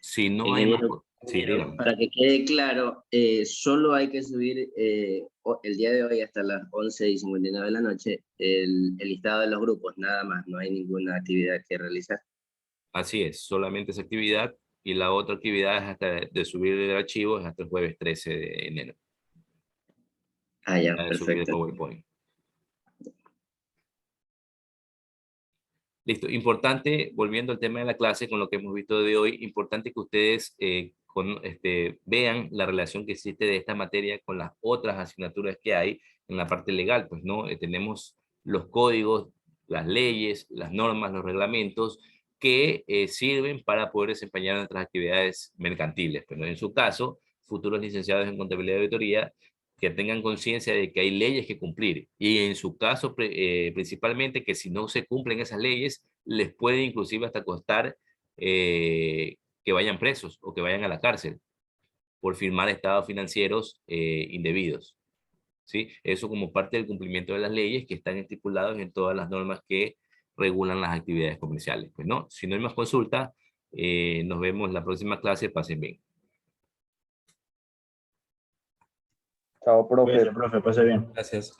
Si no hay más, Sí, Pero dígame. para que quede claro, solo hay que subir el día de hoy hasta las 11:59 de la noche el listado de los grupos, nada más, no hay ninguna actividad que realizar. Así es, solamente esa actividad y la otra actividad es hasta de subir el archivo es hasta el jueves 13 de enero. Ah, ya, De subir el perfecto. PowerPoint. Listo, importante, volviendo al tema de la clase con lo que hemos visto de hoy, importante que ustedes vean la relación que existe de esta materia con las otras asignaturas que hay en la parte legal, pues no. Tenemos los códigos, las leyes, las normas, los reglamentos que sirven para poder desempeñar nuestras actividades mercantiles, pero en su caso, futuros licenciados en contabilidad y auditoría que tengan conciencia de que hay leyes que cumplir y en su caso principalmente que si no se cumplen esas leyes les puede inclusive hasta costar que vayan presos o que vayan a la cárcel por firmar estados financieros indebidos. ¿Sí? Eso como parte del cumplimiento de las leyes que están estipulados en todas las normas que regulan las actividades comerciales. Pues no, si no hay más consulta, nos vemos la próxima clase, pasen bien. Chao, profe. Profe, pase bien. Gracias.